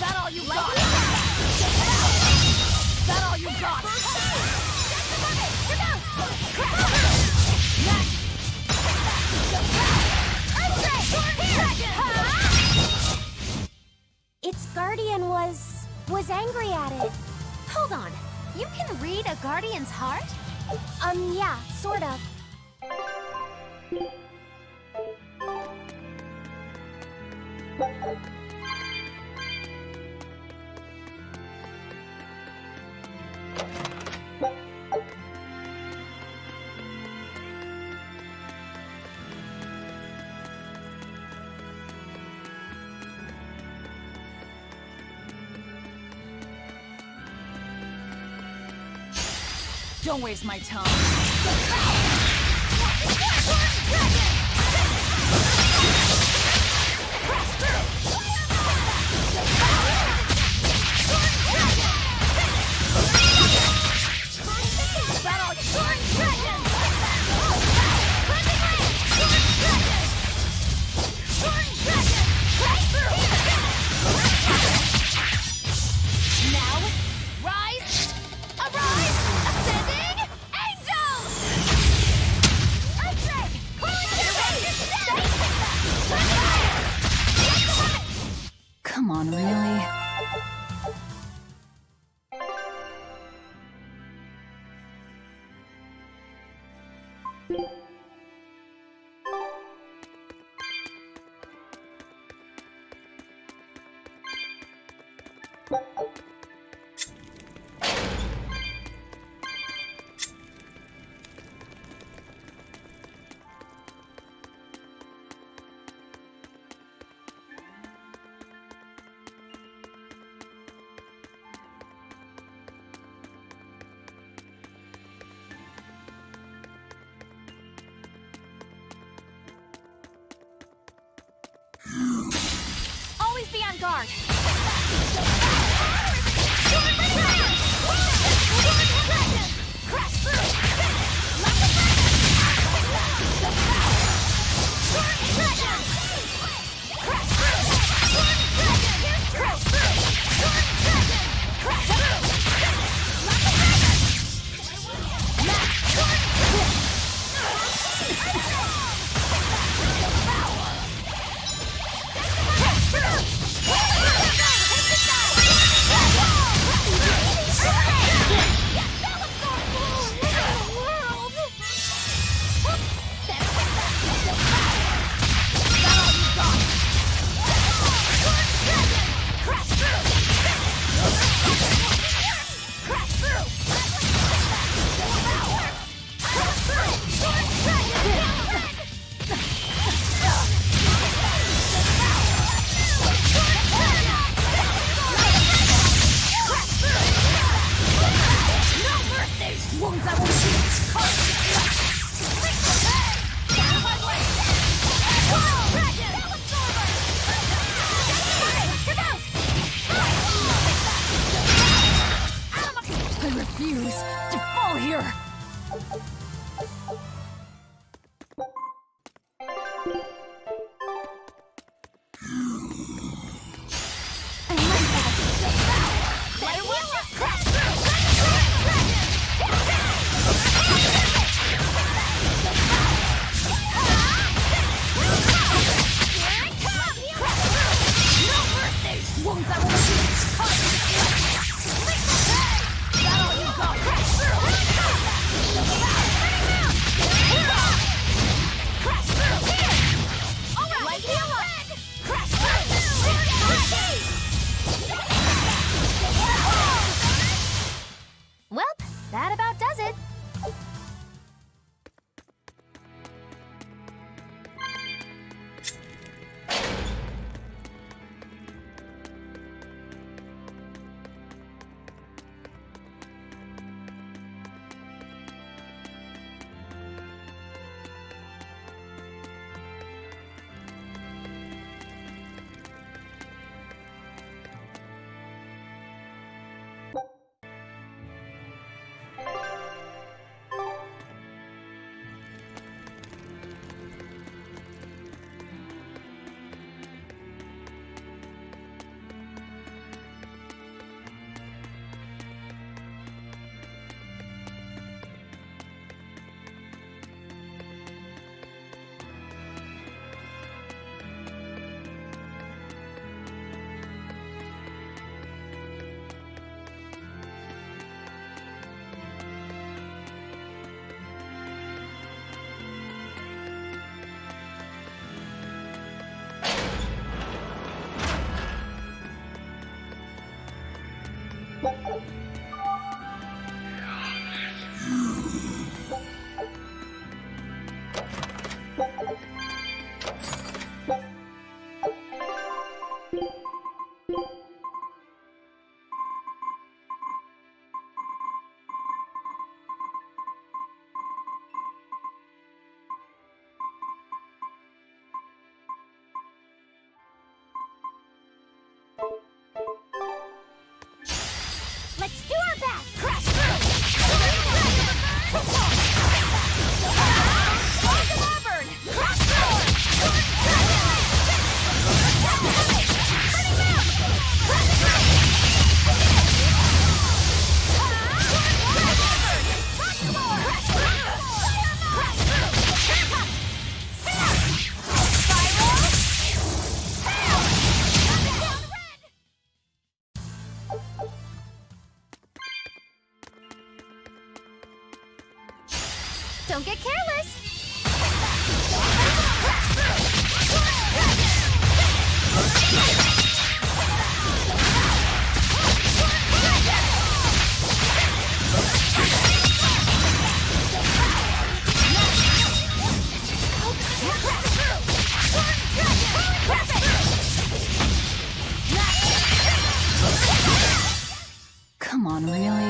C: That all you got? That all you got?
K: Its guardian was angry at it.
P: Hold on. You can read a guardian's heart?
K: Yeah, sort of.
B: Don't waste my time. I refuse to fall here!
N: Well, that about does it.
Q: Let's do our best! Crash through! Crash
N: Don't get careless!
B: Come on, really?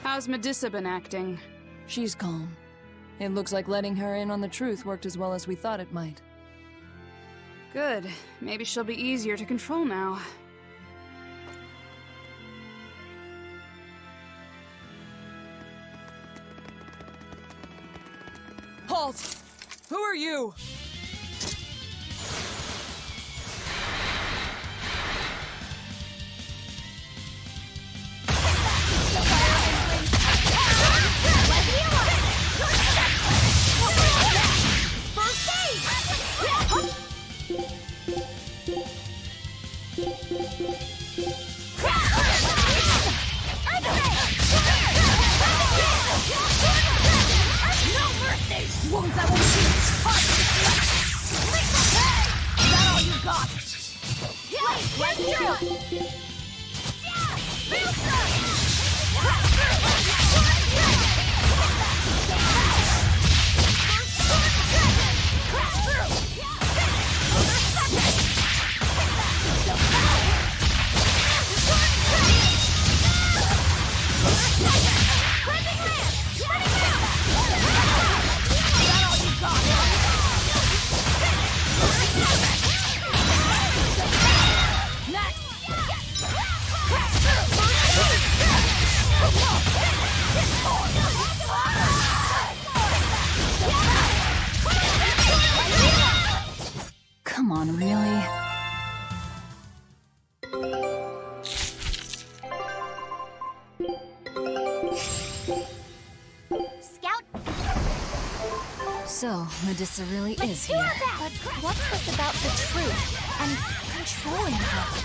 H: How's Medusa been acting?
B: She's calm. It looks like letting her in on the truth worked as well as we thought it might.
H: Good. Maybe she'll be easier to control now.
R: fault! Who are you?
B: Come on, really?
Q: Scout.
B: So, Medusa really
Q: Let's
B: is
Q: do
B: here.
Q: our best. But what's this about the truth and controlling her?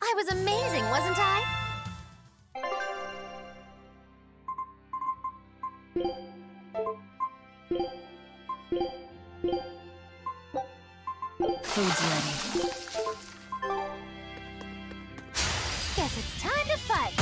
P: I was amazing, wasn't I?
B: Food's ready.
Q: Guess it's time to fight.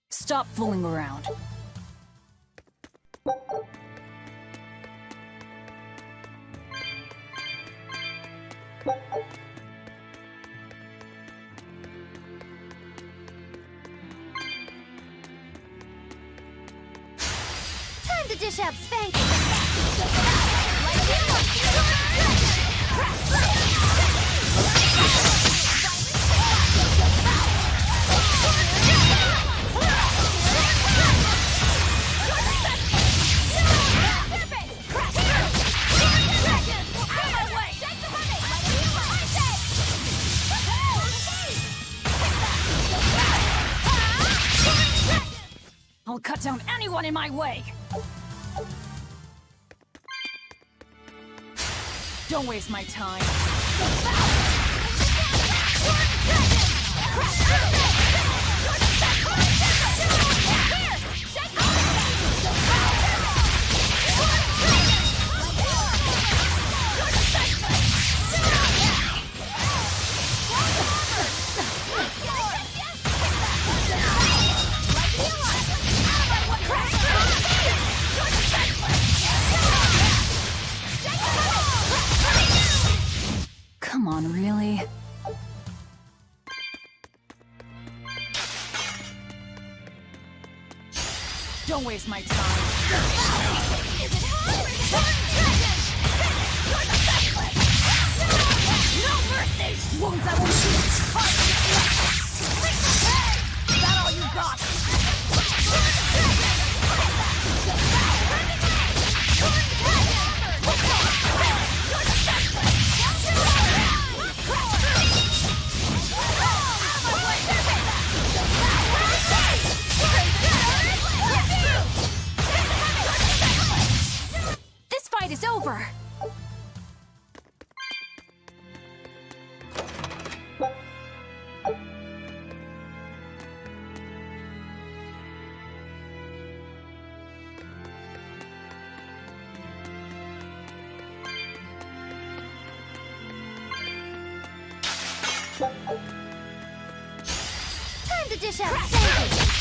B: Stop fooling around.
Q: Time to dish out spanking.
B: I'll cut down anyone in my way! Don't waste my time. Come on, really? Don't waste my time.
Q: Time to dish out stanky.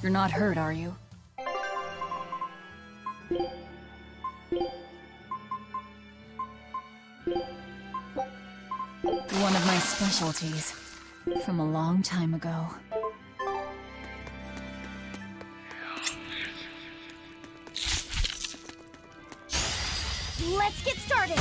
B: You're not hurt, are you? One of my specialties. From a long time ago.
Q: Let's get started.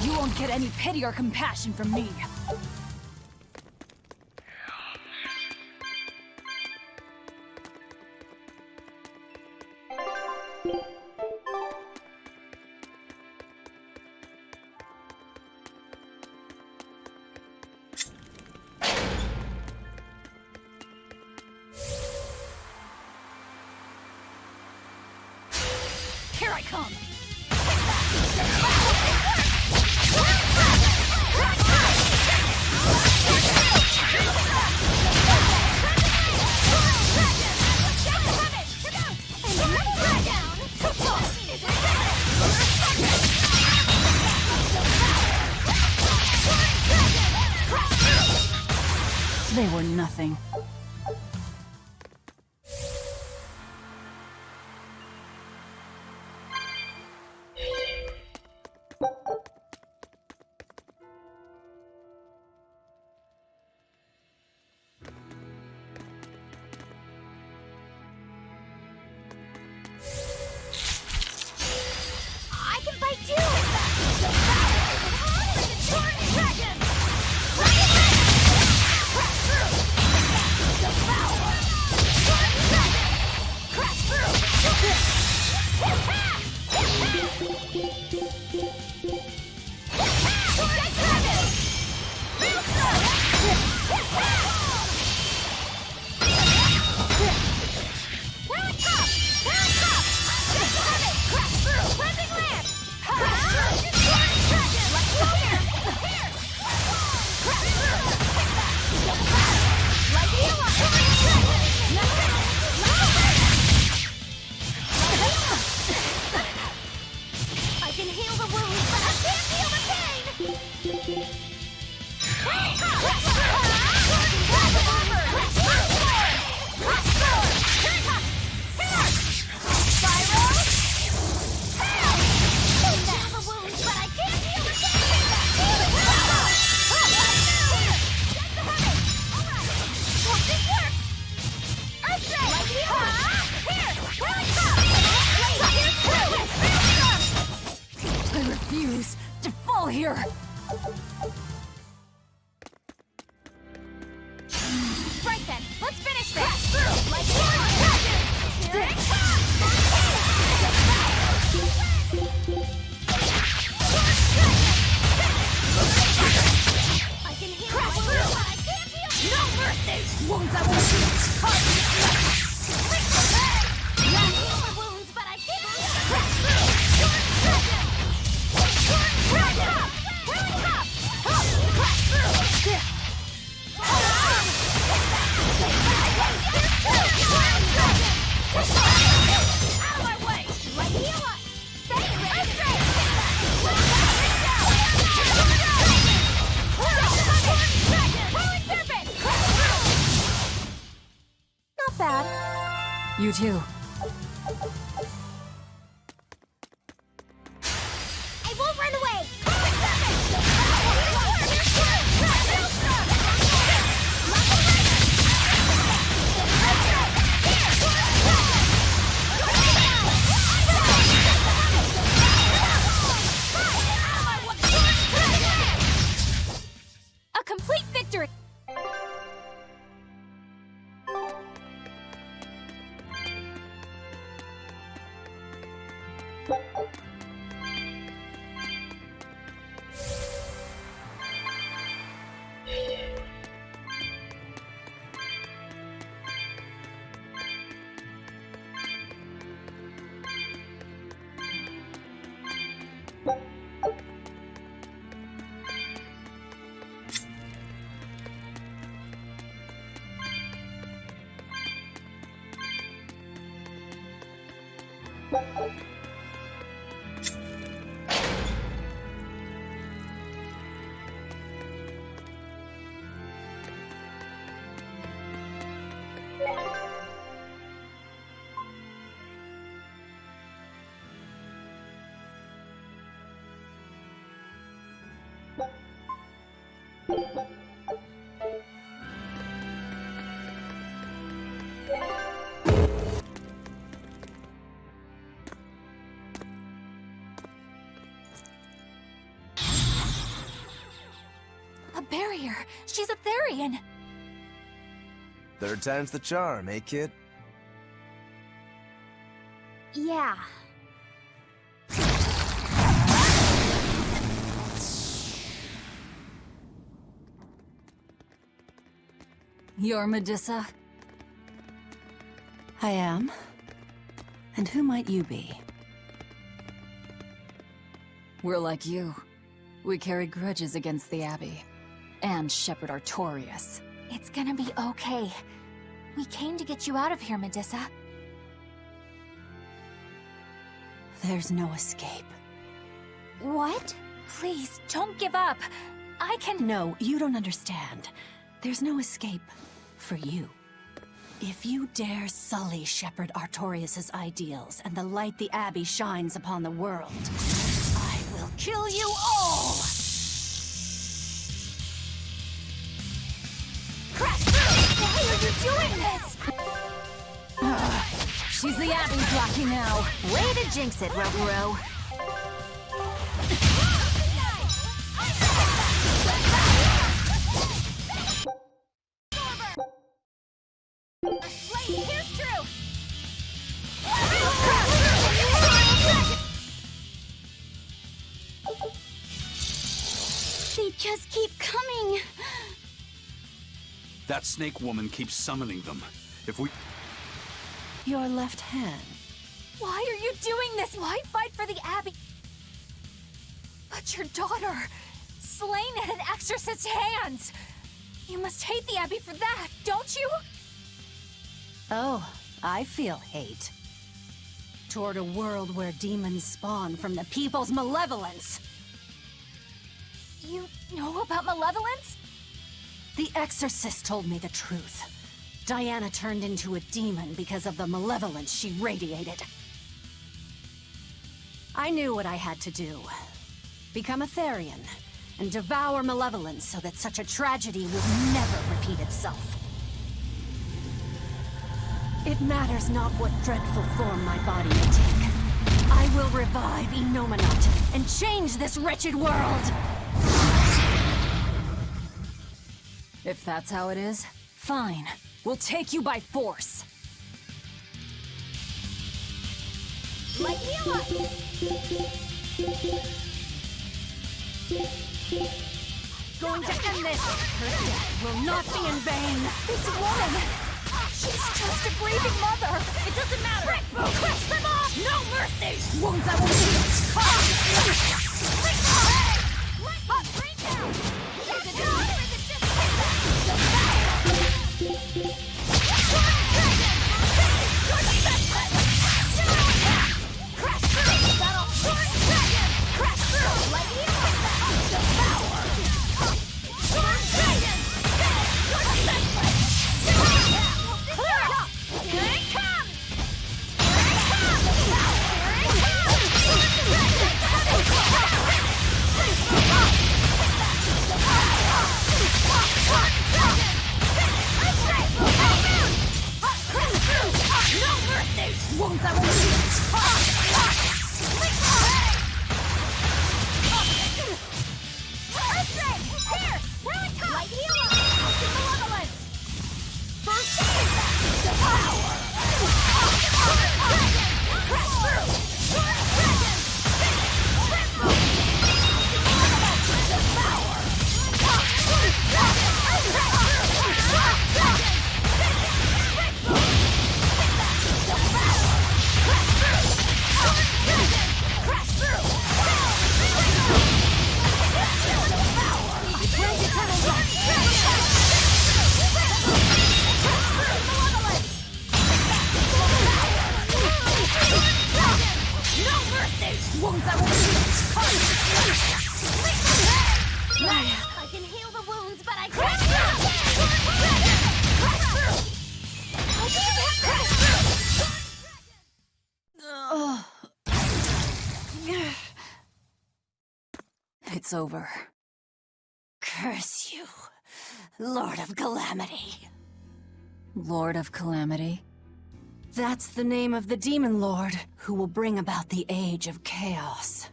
B: You won't get any pity or compassion from me. Here I come! They were nothing.
Q: I can fight too! I can heal the wounds, but I can't feel the pain!
B: I refuse to fall here!
Q: Right then, let's finish this! Like Here it I can heal the wounds, but I can't feel no mercy!
B: Wounds I will shoot!
Q: I can heal the wounds, but I can't feel Out of my way! Let me heal us! Stay ready!
B: You too.
Q: I won't run away!
N: A complete victory!
B: A barrier! She's a Therian!
J: Third time's the charm, eh, kid?
K: Yeah.
B: You're Medissa?
S: I am. And who might you be?
B: We're like you. We carry grudges against the Abbey. And Shepherd Artorias.
N: It's gonna be okay. We came to get you out of here, Medissa.
S: There's no escape.
N: What? Please, don't give up. I can—
S: No, you don't understand. There's no escape for you. If you dare sully Shepherd Artorias' ideals and the light the Abbey shines upon the world, I will kill you all!
N: Crash through! Why are you doing this?
B: She's the Abbey's lackey now.
P: Way to jinx it, Roguro.
C: They just keep coming.
I: That snake woman keeps summoning them. If we...
S: Your left hand.
N: Why are you doing this? Why fight for the Abbey? But your daughter, slain at an exorcist's hands. You must hate the Abbey for that, don't you?
S: Oh, I feel hate. Toward a world where demons spawn from the people's malevolence.
N: You know about malevolence?
S: The exorcist told me the truth. Diana turned into a demon because of the malevolence she radiated. I knew what I had to do. Become a Therian, and devour malevolence so that such a tragedy would never repeat itself. It matters not what dreadful form my body may take. I will revive Enominat and change this wretched world!
B: If that's how it is, fine. We'll take you by force.
Q: Light me up!
S: Going to end this! Her death will not be in vain!
N: This woman! She's just a grieving mother! It doesn't matter! Crush them off! No mercy!
B: Won't that will be... it's over.
S: Curse you, Lord of Calamity.
B: Lord of Calamity?
S: That's the name of the Demon Lord who will bring about the Age of Chaos.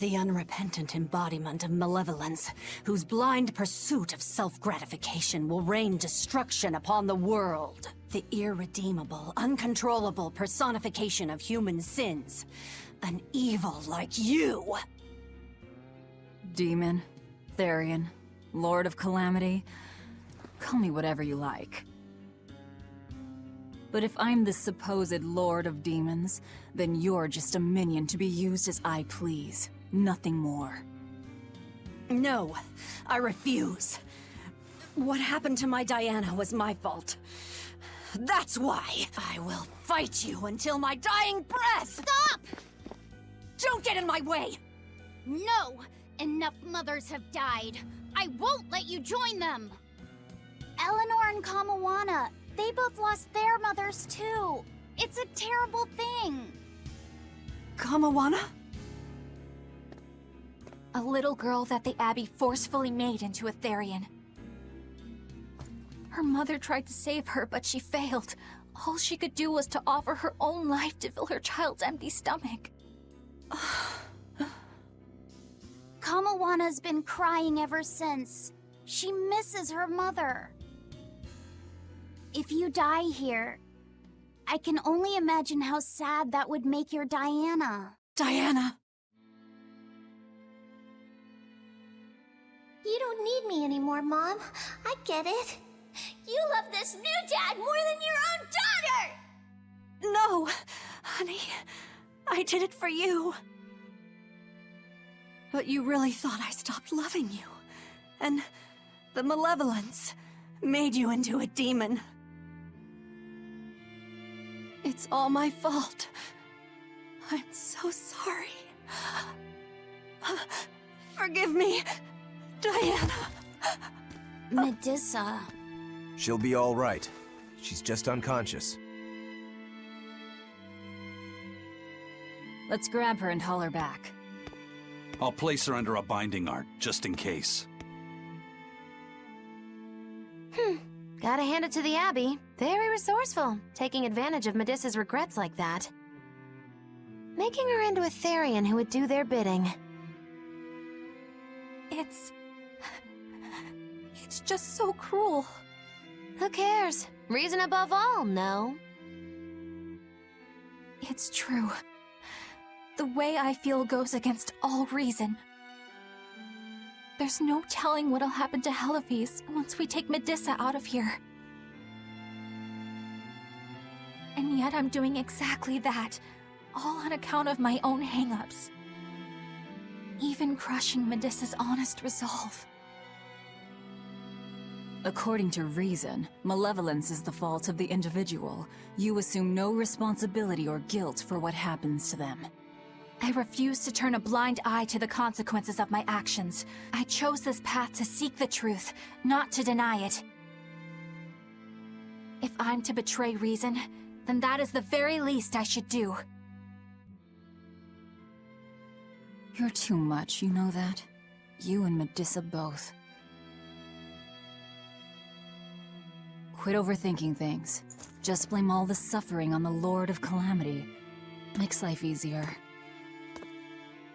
S: The unrepentant embodiment of malevolence, whose blind pursuit of self-gratification will rain destruction upon the world. The irredeemable, uncontrollable personification of human sins. An evil like you!
B: Demon, Therian, Lord of Calamity. Call me whatever you like. But if I'm the supposed Lord of Demons, then you're just a minion to be used as I please. Nothing more.
S: No, I refuse. What happened to my Diana was my fault. That's why I will fight you until my dying breath!
Q: Stop!
S: Don't get in my way!
Q: No! Enough mothers have died. I won't let you join them! Eleanor and Kamawana, they both lost their mothers too. It's a terrible thing.
S: Kamawana?
N: A little girl that the Abbey forcefully made into a Therian. Her mother tried to save her, but she failed. All she could do was to offer her own life to fill her child's empty stomach.
Q: Kamawana's been crying ever since. She misses her mother. If you die here, I can only imagine how sad that would make your Diana.
S: Diana!
Q: You don't need me anymore, Mom. I get it. You love this new dad more than your own daughter!
S: No! Honey, I did it for you. But you really thought I stopped loving you. And the malevolence made you into a demon. It's all my fault. I'm so sorry. Forgive me, Diana.
Q: Medusa.
J: She'll be all right. She's just unconscious.
B: Let's grab her and haul her back.
I: I'll place her under a binding art, just in case.
P: Gotta hand it to the Abbey. Very resourceful, taking advantage of Medussa's regrets like that. Making her into a Therian who would do their bidding.
N: It's just so cruel.
P: Who cares? Reason above all, no?
N: It's true. The way I feel goes against all reason. There's no telling what'll happen to Heliphys once we take Medusa out of here. And yet I'm doing exactly that, all on account of my own hang-ups. Even crushing Medusa's honest resolve.
B: According to reason, malevolence is the fault of the individual. You assume no responsibility or guilt for what happens to them.
N: I refuse to turn a blind eye to the consequences of my actions. I chose this path to seek the truth, not to deny it. If I'm to betray reason, then that is the very least I should do.
B: You're too much, you know that? You and Medusa both. Quit overthinking things. Just blame all the suffering on the Lord of Calamity. Makes life easier.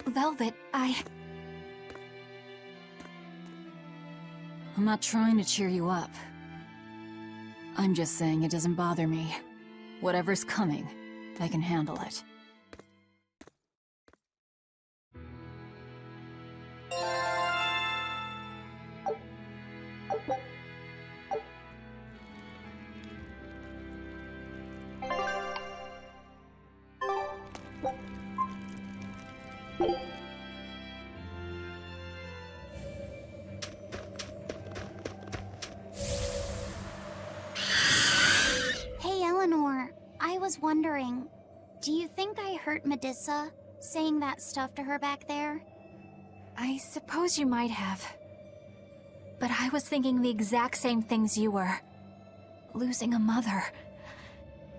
N: Velvet,
B: I'm not trying to cheer you up. I'm just saying it doesn't bother me. Whatever's coming, I can handle it.
Q: Hey, Eleanor. I was wondering, do you think I hurt Medusa, saying that stuff to her back there?
N: I suppose you might have. But I was thinking the exact same things you were. Losing a mother.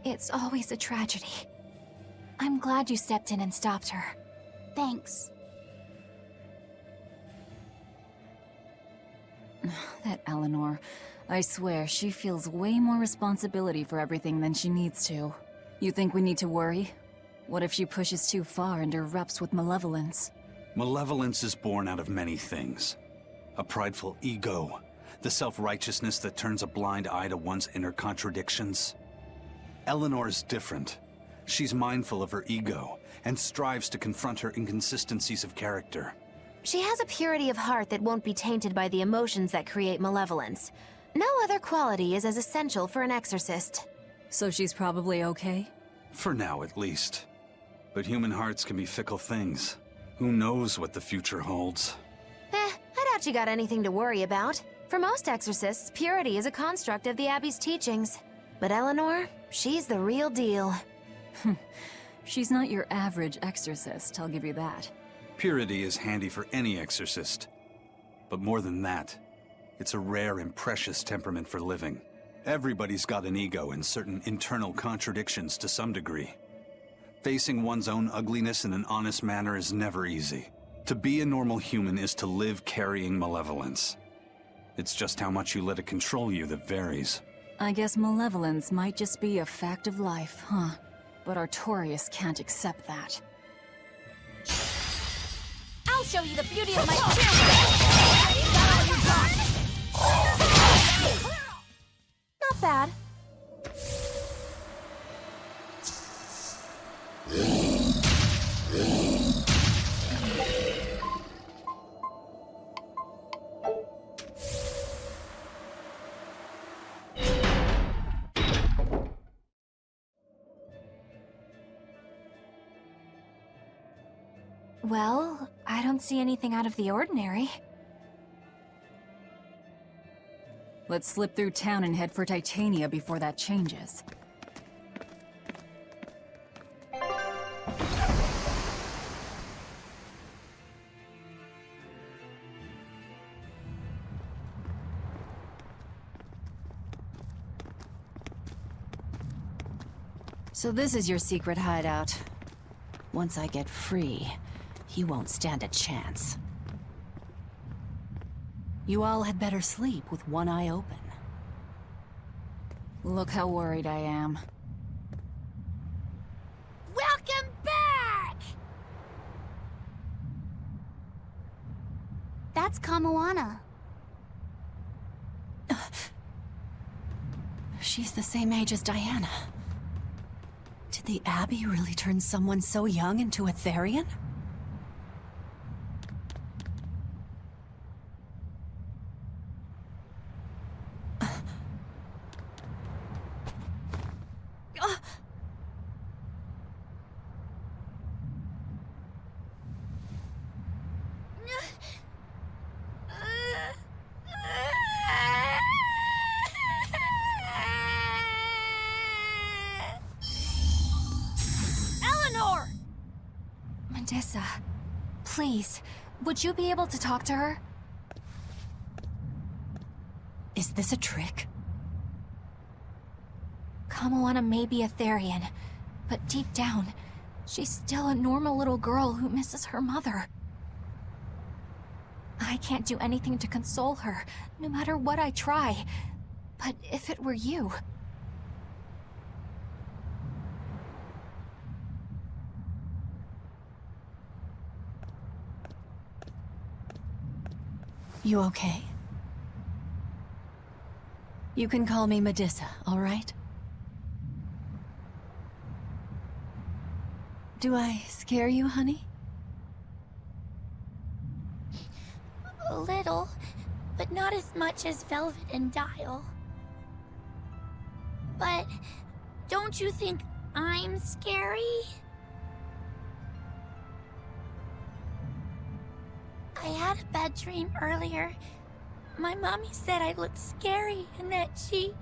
N: It's always a tragedy. I'm glad you stepped in and stopped her.
Q: Thanks.
B: That Eleanor. I swear, she feels way more responsibility for everything than she needs to. You think we need to worry? What if she pushes too far and erupts with malevolence?
I: Malevolence is born out of many things. A prideful ego, the self-righteousness that turns a blind eye to one's inner contradictions. Eleanor's different. She's mindful of her ego, and strives to confront her inconsistencies of character.
P: She has a purity of heart that won't be tainted by the emotions that create malevolence. No other quality is as essential for an exorcist.
B: So she's probably okay?
I: For now, at least. But human hearts can be fickle things. Who knows what the future holds?
P: I doubt you got anything to worry about. For most exorcists, purity is a construct of the Abbey's teachings. But Eleanor, she's the real deal.
B: She's not your average exorcist, I'll give you that.
I: Purity is handy for any exorcist. But more than that, it's a rare and precious temperament for living. Everybody's got an ego and certain internal contradictions to some degree. Facing one's own ugliness in an honest manner is never easy. To be a normal human is to live carrying malevolence. It's just how much you let it control you that varies.
B: I guess malevolence might just be a fact of life, huh? But Artorias can't accept that.
E: I'll show you the beauty of my spirit!
P: Not bad. Well, I don't see anything out of the ordinary.
B: Let's slip through town and head for Titania before that changes.
S: So this is your secret hideout. Once I get free, you won't stand a chance. You all had better sleep with one eye open.
B: Look how worried I am.
C: Welcome back!
N: That's Kamoana.
S: She's the same age as Diana. Did the Abbey really turn someone so young into a Therian?
N: Medissa, please, would you be able to talk to her?
S: Is this a trick?
N: Kamoana may be a Therian, but deep down, she's still a normal little girl who misses her mother. I can't do anything to console her, no matter what I try. But if it were you...
S: You okay? You can call me Medissa, all right? Do I scare you, honey?
C: A little, but not as much as Velvet and Dial. But don't you think I'm scary? I had a bad dream earlier. My mommy said I looked scary and that she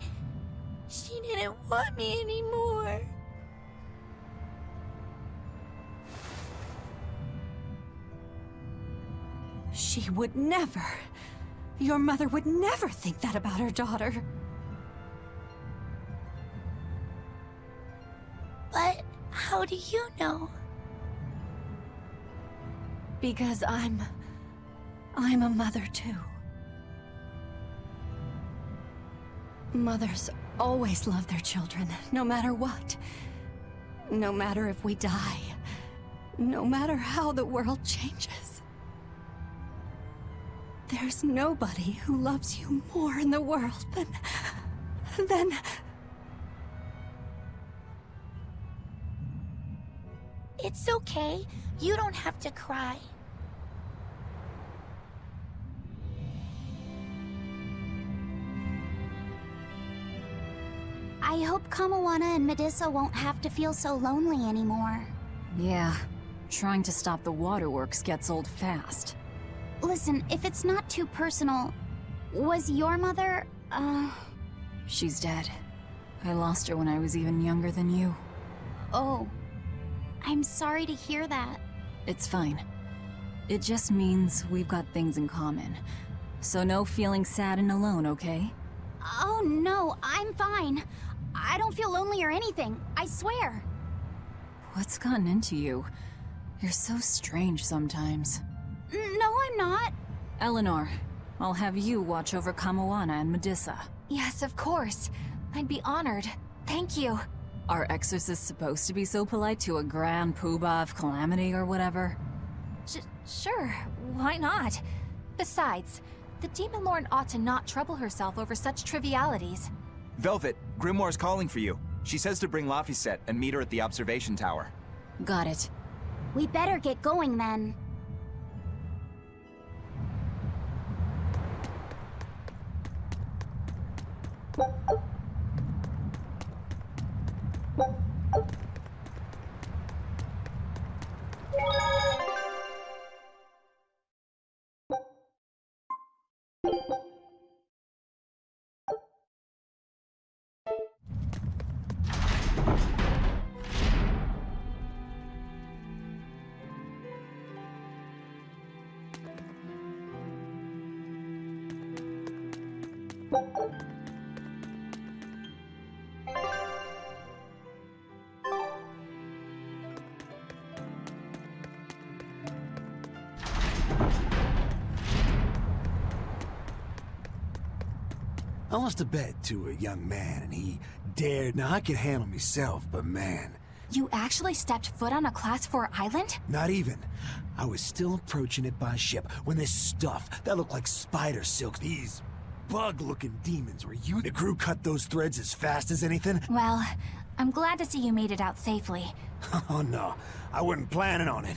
C: didn't want me anymore.
S: She would never. Your mother would never think that about her daughter.
C: But how do you know?
S: Because I'm a mother too. Mothers always love their children, no matter what. No matter if we die. No matter how the world changes. There's nobody who loves you more in the world than...
C: It's okay. You don't have to cry.
Q: I hope Kamawana and Medusa won't have to feel so lonely anymore.
B: Yeah, trying to stop the waterworks gets old fast.
Q: Listen, if it's not too personal, was your mother,
B: She's dead. I lost her when I was even younger than you.
Q: Oh. I'm sorry to hear that.
B: It's fine. It just means we've got things in common. So no feeling sad and alone, okay?
Q: Oh no, I'm fine. I don't feel lonely or anything, I swear.
B: What's gotten into you? You're so strange sometimes.
Q: No, I'm not.
B: Eleanor, I'll have you watch over Kamawana and Medusa.
N: Yes, of course. I'd be honored. Thank you.
B: Are exorcists supposed to be so polite to a grand poobah of calamity or whatever?
N: Sure, why not? Besides, the Demon Lord ought to not trouble herself over such trivialities.
A: Velvet, Grimoire's calling for you. She says to bring Laphicet and meet her at the observation tower.
B: Got it.
Q: We better get going then.
T: I lost a bet to a young man, and he dared. Now, I can handle myself, but man...
N: You actually stepped foot on a Class 4 island?
T: Not even. I was still approaching it by ship when this stuff that looked like spider silk, these bug-looking demons, were you? The crew cut those threads as fast as anything?
N: Well, I'm glad to see you made it out safely.
T: Oh no, I wasn't planning on it.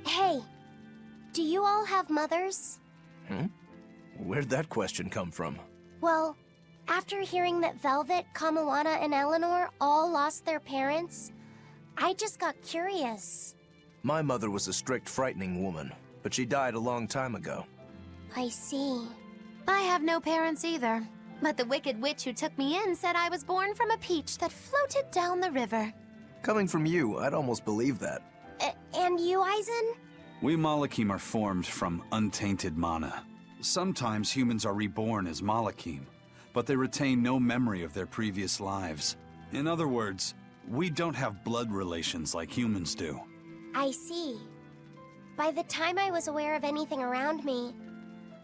K: Hey, do you all have mothers?
J: Where'd that question come from?
K: Well, after hearing that Velvet, Kamawana, and Eleanor all lost their parents, I just got curious.
J: My mother was a strict, frightening woman, but she died a long time ago.
K: I see.
P: I have no parents either. But the wicked witch who took me in said I was born from a peach that floated down the river.
J: Coming from you, I'd almost believe that.
K: And you, Aizen?
I: We Malakim are formed from untainted mana. Sometimes humans are reborn as Malakim. but they retain no memory of their previous lives. In other words, we don't have blood relations like humans do.
K: I see. By the time I was aware of anything around me,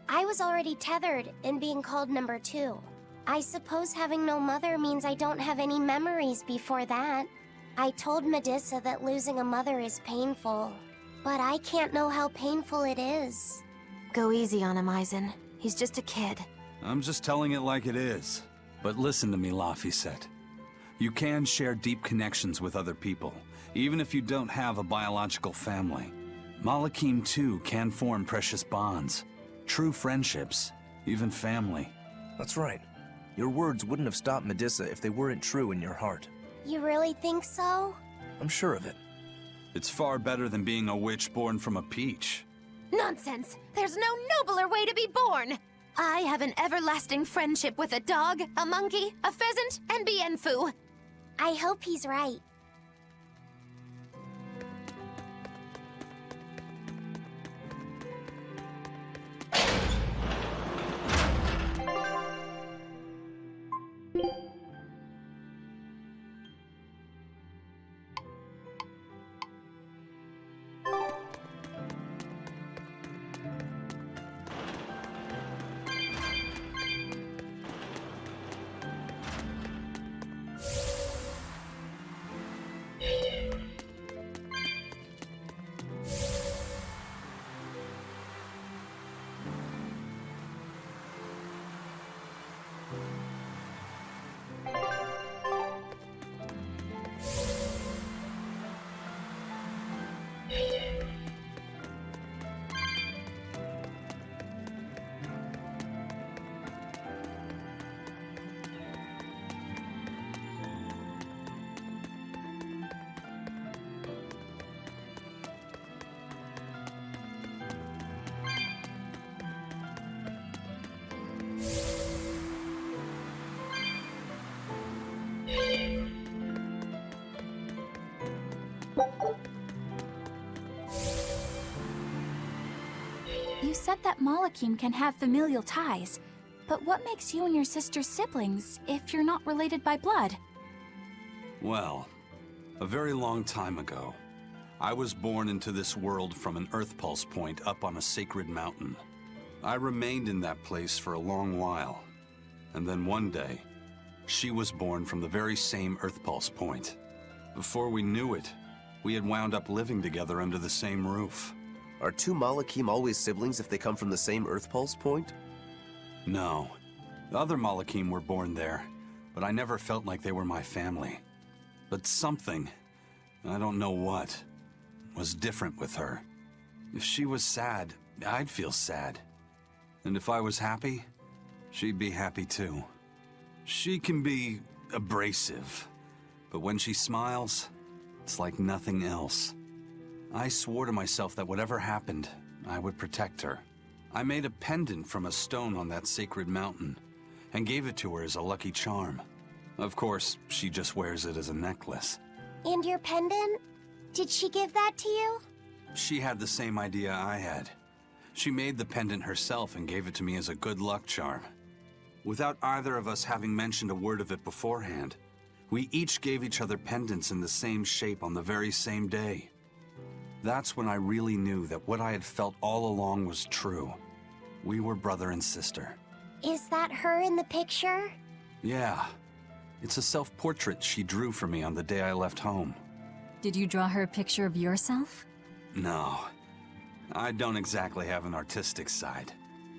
K: I was already tethered and being called number 2. I suppose having no mother means I don't have any memories before that. I told Medusa that losing a mother is painful, but I can't know how painful it is.
P: Go easy on him, Aizen. He's just a kid.
I: I'm just telling it like it is. But listen to me, Laphicet. You can share deep connections with other people, even if you don't have a biological family. Malakim, too, can form precious bonds. True friendships, even family.
J: That's right. Your words wouldn't have stopped Medusa if they weren't true in your heart.
K: You really think so?
J: I'm sure of it.
I: It's far better than being a witch born from a peach.
P: Nonsense! There's no nobler way to be born! I have an everlasting friendship with a dog, a monkey, a pheasant, and Bienfu.
K: I hope he's right.
S: You said that Malakim can have familial ties, but what makes you and your sister siblings if you're not related by blood?
I: Well, a very long time ago, I was born into this world from an Earth Pulse point up on a sacred mountain. I remained in that place for a long while, and then one day, she was born from the very same Earth Pulse point. Before we knew it, we had wound up living together under the same roof.
J: Are 2 Malakim always siblings if they come from the same Earth Pulse point?
I: No. The other Malakim were born there, but I never felt like they were my family. But something, I don't know what, was different with her. If she was sad, I'd feel sad. And if I was happy, she'd be happy too. She can be abrasive, but when she smiles, it's like nothing else. I swore to myself that whatever happened, I would protect her. I made a pendant from a stone on that sacred mountain and gave it to her as a lucky charm. Of course, she just wears it as a necklace.
K: And your pendant? Did she give that to you?
I: She had the same idea I had. She made the pendant herself and gave it to me as a good luck charm. Without either of us having mentioned a word of it beforehand, we each gave each other pendants in the same shape on the very same day. That's when I really knew that what I had felt all along was true. We were brother and sister.
K: Is that her in the picture?
I: Yeah. It's a self-portrait she drew for me on the day I left home.
B: Did you draw her a picture of yourself?
I: No. I don't exactly have an artistic side.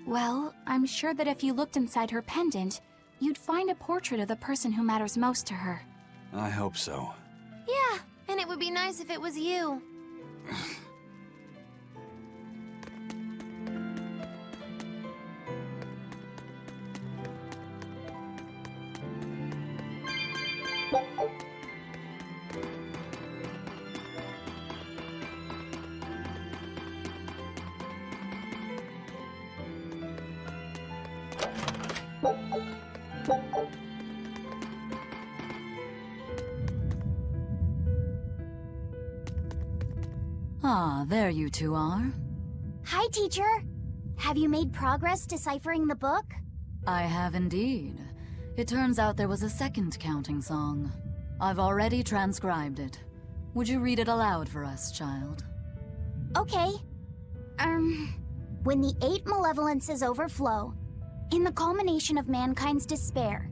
S: Well, I'm sure that if you looked inside her pendant, you'd find a portrait of the person who matters most to her.
I: I hope so.
P: Yeah, and it would be nice if it was you.
B: Ah, there you two are.
K: Hi, teacher. Have you made progress deciphering the book?
B: I have indeed. It turns out there was a second counting song. I've already transcribed it. Would you read it aloud for us, child?
C: Okay. When the 8 malevolences overflow, in the culmination of mankind's despair,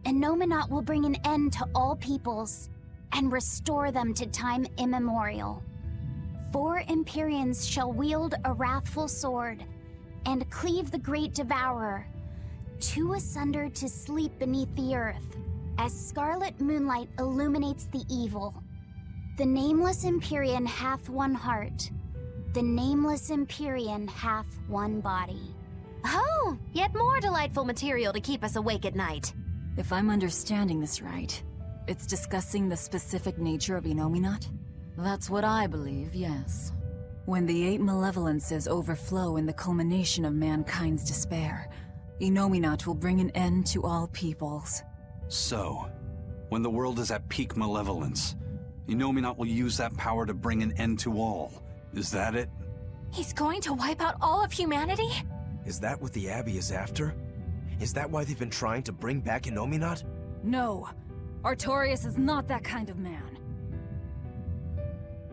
C: Innominat will bring an end to all peoples and restore them to time immemorial. 4 Empyreans shall wield a wrathful sword and cleave the great devourer, 2 asunder to sleep beneath the earth, as scarlet moonlight illuminates the evil. The nameless Empyrean hath 1 heart. The nameless Empyrean hath 1 body.
P: Oh, yet more delightful material to keep us awake at night.
B: If I'm understanding this right, it's discussing the specific nature of Innominat? That's what I believe, yes. When the 8 malevolences overflow in the culmination of mankind's despair, Innominat will bring an end to all peoples.
I: So, when the world is at peak malevolence, Innominat will use that power to bring an end to all. Is that it?
N: He's going to wipe out all of humanity?
J: Is that what the Abbey is after? Is that why they've been trying to bring back Innominat?
B: No. Artorias is not that kind of man.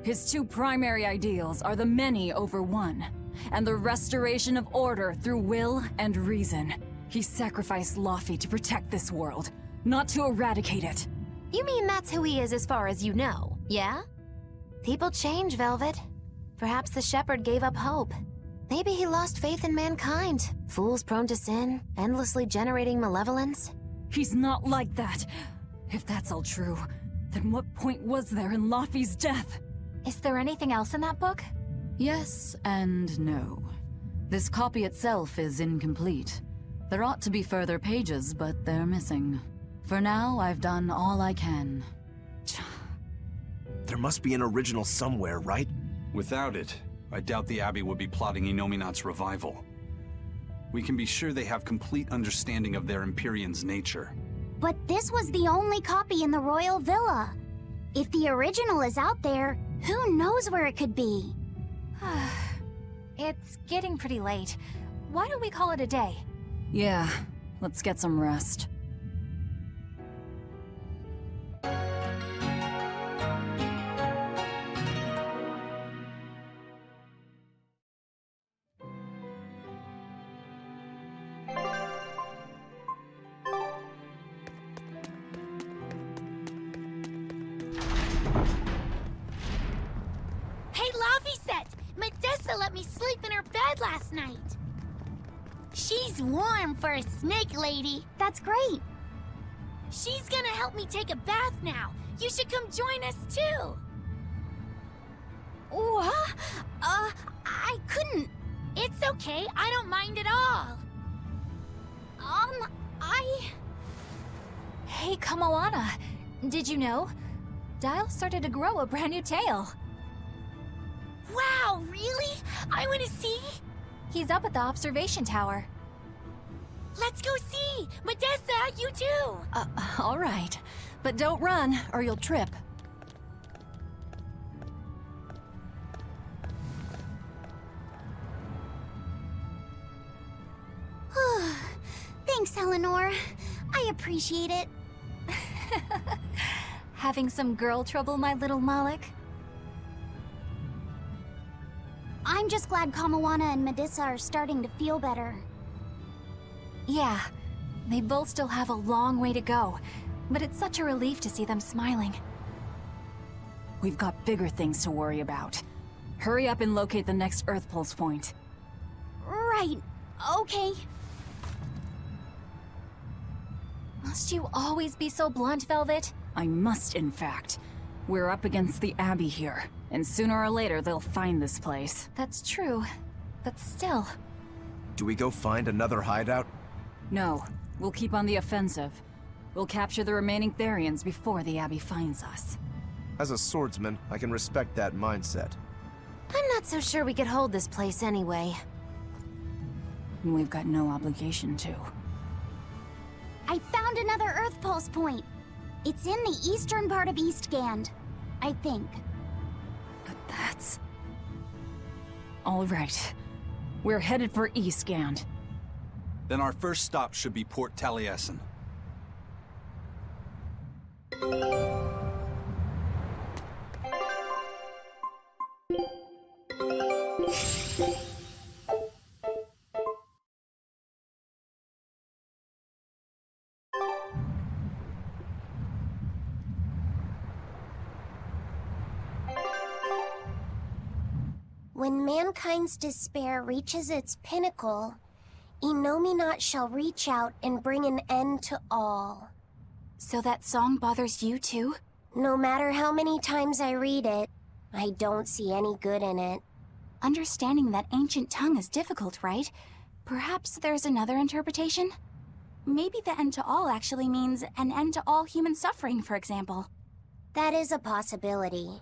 B: His 2 primary ideals are the many over one, and the restoration of order through will and reason. He sacrificed Laufey to protect this world, not to eradicate it.
P: You mean that's who he is as far as you know, yeah? People change, Velvet. Perhaps the shepherd gave up hope. Maybe he lost faith in mankind. Fools prone to sin, endlessly generating malevolence.
B: He's not like that. If that's all true, then what point was there in Laufey's death?
N: Is there anything else in that book?
B: Yes and no. This copy itself is incomplete. There ought to be further pages, but they're missing. For now, I've done all I can.
J: There must be an original somewhere, right?
I: Without it, I doubt the Abbey would be plotting Innominat's revival. We can be sure they have complete understanding of their Empyrean's nature.
C: But this was the only copy in the royal villa. If the original is out there, who knows where it could be?
N: It's getting pretty late. Why don't we call it a day?
B: Yeah, let's get some rest.
C: Let me sleep in her bed last night. She's warm for a snake lady. That's great. She's gonna help me take a bath now. You should come join us too. What? I couldn't. It's okay. I don't mind at all.
N: Hey, Kamoana. Did you know? Dial started to grow a brand new tail.
C: Wow, really? I want to see?
N: He's up at the observation tower.
C: Let's go see! Modessa, you too!
B: All right. But don't run, or you'll trip.
C: Thanks, Eleanor. I appreciate it.
N: Having some girl trouble, my little Malik?
C: I'm just glad Kamoana and Medissa are starting to feel better.
N: Yeah, they both still have a long way to go, but it's such a relief to see them smiling.
B: We've got bigger things to worry about. Hurry up and locate the next Earth Pulse point.
C: Right, okay.
N: Must you always be so blunt, Velvet?
B: I must, in fact. We're up against the Abbey here, and sooner or later they'll find this place.
N: That's true, but still.
J: Do we go find another hideout?
B: No, we'll keep on the offensive. We'll capture the remaining Therians before the Abbey finds us.
J: As a swordsman, I can respect that mindset.
P: I'm not so sure we could hold this place anyway.
B: We've got no obligation to.
C: I found another Earth Pulse point. It's in the eastern part of Eastgand, I think.
B: But that's... all right. We're headed for Eastgand.
I: Then our first stop should be Port Taliesin.
K: When mankind's despair reaches its pinnacle, Innominat shall reach out and bring an end to all.
N: So that song bothers you too?
K: No matter how many times I read it, I don't see any good in it.
N: Understanding that ancient tongue is difficult, right? Perhaps there's another interpretation? Maybe the end to all actually means an end to all human suffering, for example.
K: That is a possibility.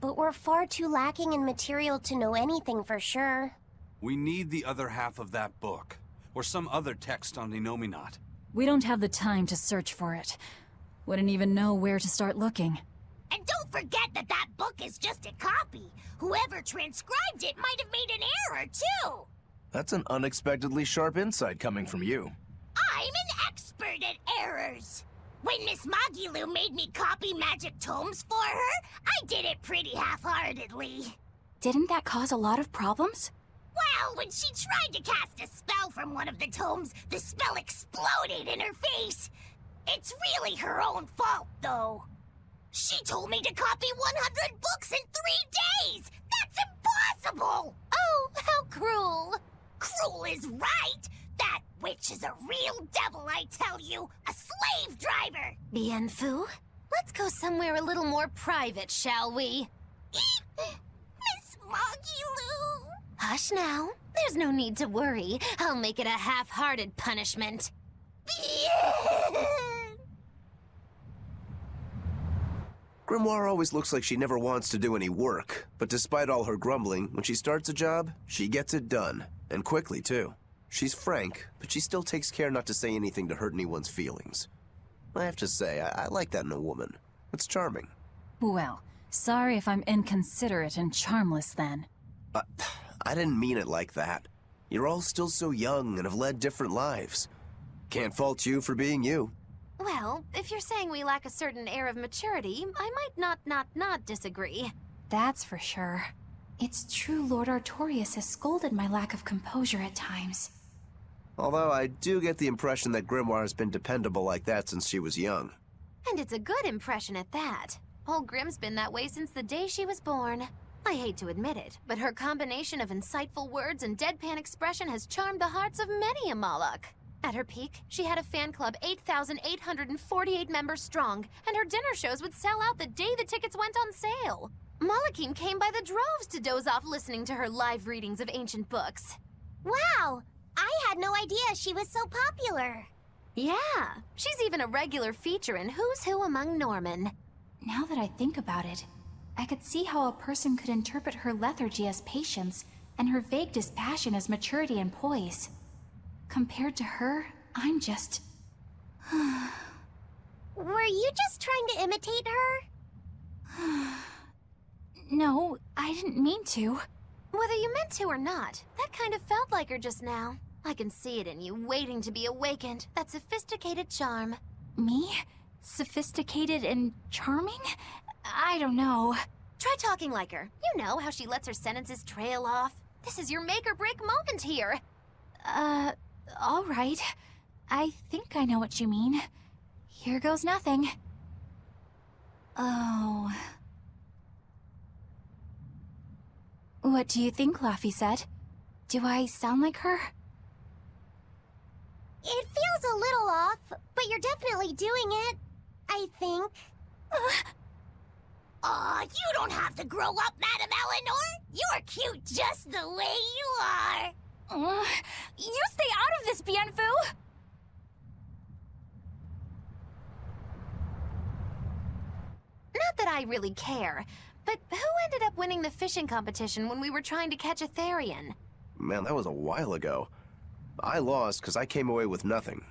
K: But we're far too lacking in material to know anything for sure.
I: We need the other half of that book, or some other text on Innominat.
B: We don't have the time to search for it. Wouldn't even know where to start looking.
Q: And don't forget that that book is just a copy. Whoever transcribed it might have made an error, too.
J: That's an unexpectedly sharp insight coming from you.
Q: I'm an expert at errors. When Miss Magilu made me copy magic tomes for her, I did it pretty half-heartedly.
N: Didn't that cause a lot of problems?
Q: Well, when she tried to cast a spell from one of the tomes, the spell exploded in her face. It's really her own fault, though. She told me to copy 100 books in 3 days! That's impossible!
P: Oh, how cruel!
Q: Cruel is right! That witch is a real devil, I tell you! A slave driver!
P: Bien Phu, let's go somewhere a little more private, shall we?
Q: Miss Magilu!
P: Hush now. There's no need to worry. I'll make it a half-hearted punishment.
J: Grimoire always looks like she never wants to do any work, but despite all her grumbling, when she starts a job, she gets it done. And quickly, too. She's frank, but she still takes care not to say anything to hurt anyone's feelings. I have to say, I like that in a woman. It's charming.
B: Well, sorry if I'm inconsiderate and charmless then.
J: I didn't mean it like that. You're all still so young and have led different lives. Can't fault you for being you.
P: Well, if you're saying we lack a certain air of maturity, I might not disagree.
N: That's for sure. It's true Lord Artorius has scolded my lack of composure at times.
J: Although I do get the impression that Grimoire has been dependable like that since she was young.
P: And it's a good impression at that. Old Grim's been that way since the day she was born. I hate to admit it, but her combination of insightful words and deadpan expression has charmed the hearts of many a Moloch. At her peak, she had a fan club 8,848 members strong, and her dinner shows would sell out the day the tickets went on sale. Molochim came by the droves to doze off listening to her live readings of ancient books.
K: Wow! I had no idea she was so popular.
P: Yeah, she's even a regular feature in Who's Who Among Norman.
N: Now that I think about it, I could see how a person could interpret her lethargy as patience and her vague dispassion as maturity and poise. Compared to her, I'm just...
K: Were you just trying to imitate her?
N: No, I didn't mean to.
P: Whether you meant to or not, that kind of felt like her just now. I can see it in you, waiting to be awakened. That sophisticated charm.
N: Me? Sophisticated and charming? I don't know.
P: Try talking like her. You know how she lets her sentences trail off. This is your make-or-break moment here.
N: All right. I think I know what you mean. Here goes nothing. Oh... What do you think, Laphicet? Do I sound like her?
K: It feels a little off, but you're definitely doing it. I think.
Q: Aw, you don't have to grow up, Madame Eleanor. You're cute just the way you are.
N: You stay out of this, Bien Phu!
P: Not that I really care, but who ended up winning the fishing competition when we were trying to catch a Therian?
J: Man, that was a while ago. I lost because I came away with nothing.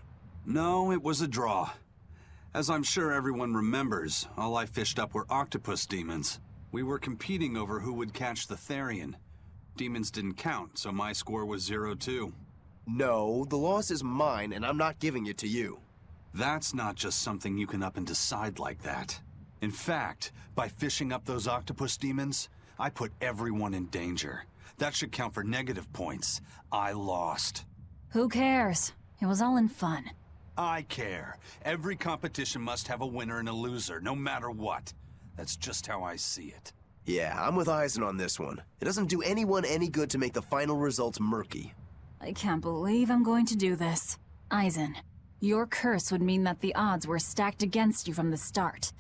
I: No, it was a draw. As I'm sure everyone remembers, all I fished up were octopus demons. We were competing over who would catch the Therian. Demons didn't count, so my score was 0-2.
J: No, the loss is mine, and I'm not giving it to you.
I: That's not just something you can up and decide like that. In fact, by fishing up those octopus demons, I put everyone in danger. That should count for negative points. I lost.
B: Who cares? It was all in fun.
I: I care. Every competition must have a winner and a loser, no matter what. That's just how I see it.
J: Yeah, I'm with Eisen on this one. It doesn't do anyone any good to make the final results murky.
B: I can't believe I'm going to do this. Eisen, your curse would mean that the odds were stacked against you from the start.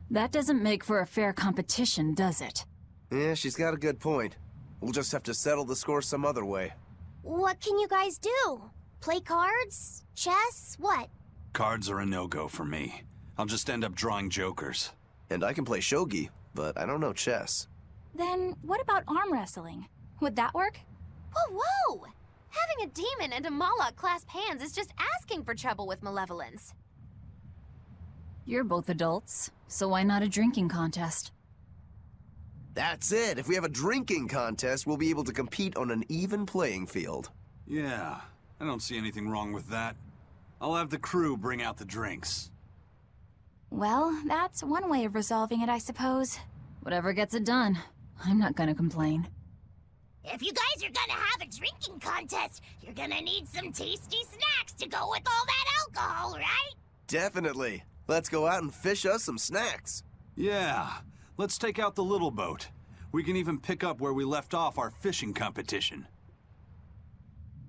B: That doesn't make for a fair competition, does it?
J: Yeah, she's got a good point. We'll just have to settle the score some other way.
K: What can you guys do? Play cards? Chess? What?
I: Cards are a no-go for me. I'll just end up drawing jokers.
J: And I can play shogi, but I don't know chess.
C: Then what about arm wrestling? Would that work?
P: Whoa, whoa! Having a demon and a Moloch clasp hands is just asking for trouble with malevolence.
B: You're both adults, so why not a drinking contest?
J: That's it! If we have a drinking contest, we'll be able to compete on an even playing field.
I: Yeah, I don't see anything wrong with that. I'll have the crew bring out the drinks.
C: Well, that's one way of resolving it, I suppose.
B: Whatever gets it done. I'm not gonna complain.
Q: If you guys are gonna have a drinking contest, you're gonna need some tasty snacks to go with all that alcohol, right?
J: Definitely. Let's go out and fish us some snacks.
I: Yeah, let's take out the little boat. We can even pick up where we left off our fishing competition.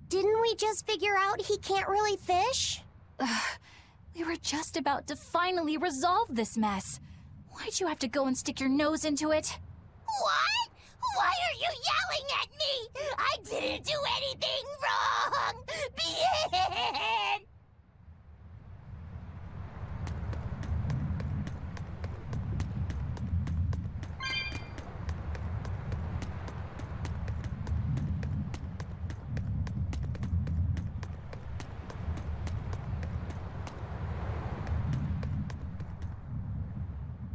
K: Didn't we just figure out he can't really fish?
C: We were just about to finally resolve this mess. Why'd you have to go and stick your nose into it?
Q: What? Why are you yelling at me? I didn't do anything wrong! Bien!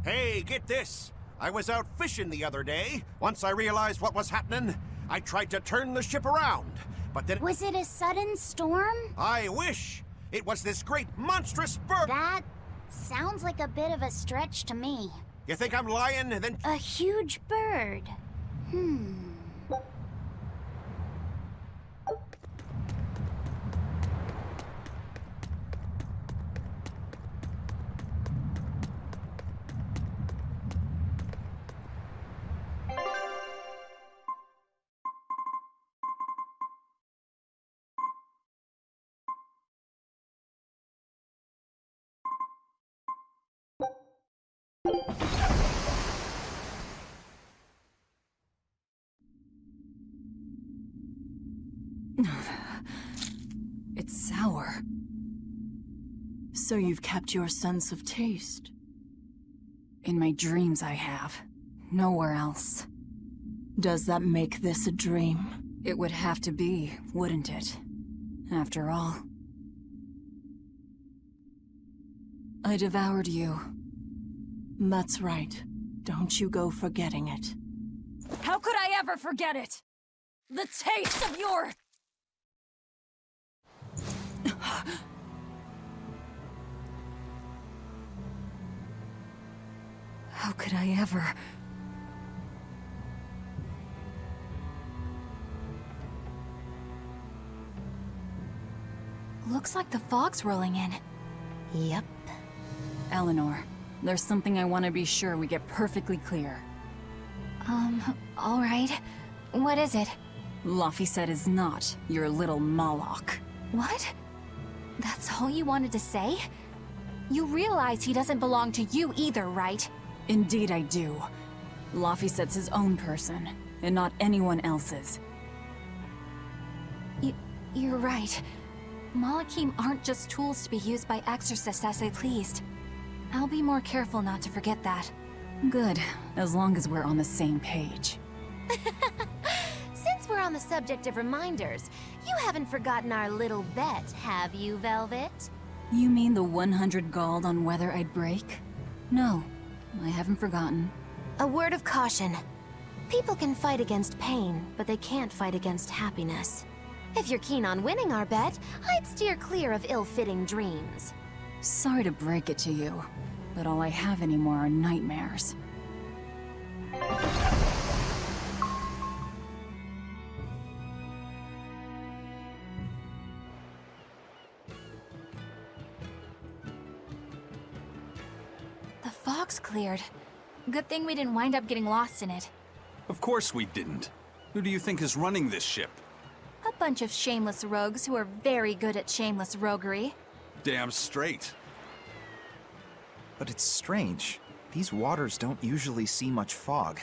O: Hey, get this! I was out fishing the other day. Once I realized what was happening, I tried to turn the ship around. But then...
K: Was it a sudden storm?
O: I wish! It was this great monstrous bird!
K: That sounds like a bit of a stretch to me.
O: You think I'm lying? Then...
K: A huge bird.
B: It's sour.
S: So you've kept your sense of taste?
B: In my dreams I have. Nowhere else.
S: Does that make this a dream?
B: It would have to be, wouldn't it? After all. I devoured you.
S: That's right. Don't you go forgetting it.
B: How could I ever forget it? The taste of your... How could I ever...
C: Looks like the fog's rolling in.
P: Yep.
B: Eleanor, there's something I want to be sure we get perfectly clear.
C: All right. What is it?
B: Laphicet is not your little Moloch.
C: What? That's all you wanted to say? You realize he doesn't belong to you either, right?
B: Indeed I do. Laphicet's his own person, and not anyone else's.
C: You're right. Malachim aren't just tools to be used by exorcists as they pleased. I'll be more careful not to forget that.
B: Good, as long as we're on the same page.
P: Since we're on the subject of reminders, you haven't forgotten our little bet, have you, Velvet?
B: You mean the 100 gold on whether I'd break? No, I haven't forgotten.
P: A word of caution. People can fight against pain, but they can't fight against happiness. If you're keen on winning our bet, I'd steer clear of ill-fitting dreams.
B: Sorry to break it to you, but all I have anymore are nightmares.
S: fog's cleared. Good thing we didn't wind up getting lost in it.
I: Of course we didn't. Who do you think is running this ship?
S: A bunch of shameless rogues who are very good at shameless roguery.
I: Damn straight.
A: But it's strange. These waters don't usually see much fog.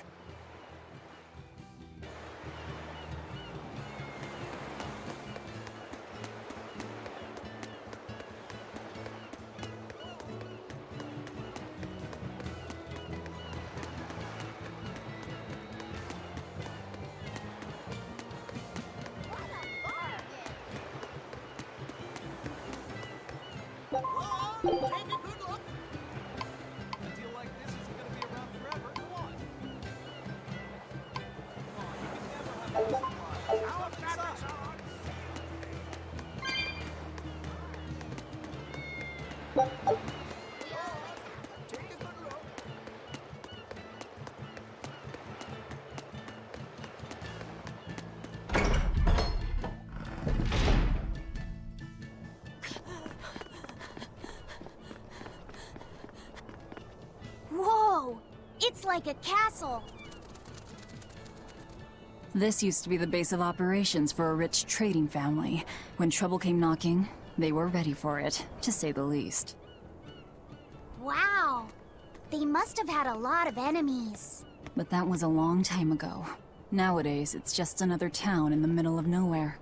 K: Whoa! It's like a castle.
B: This used to be the base of operations for a rich trading family. When trouble came knocking, they were ready for it, to say the least.
K: Wow! They must have had a lot of enemies.
B: But that was a long time ago. Nowadays, it's just another town in the middle of nowhere.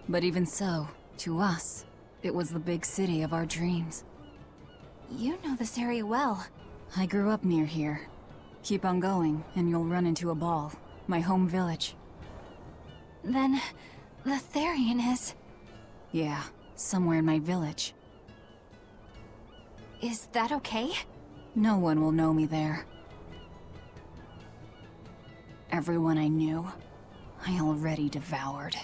B: But even so, to us, it was the big city of our dreams.
S: You know this area well.
B: I grew up near here. Keep on going, and you'll run into a ball. My home village.
S: Then, the Therian is...
B: Yeah, somewhere in my village.
S: Is that okay?
B: No one will know me there. Everyone I knew, I already devoured.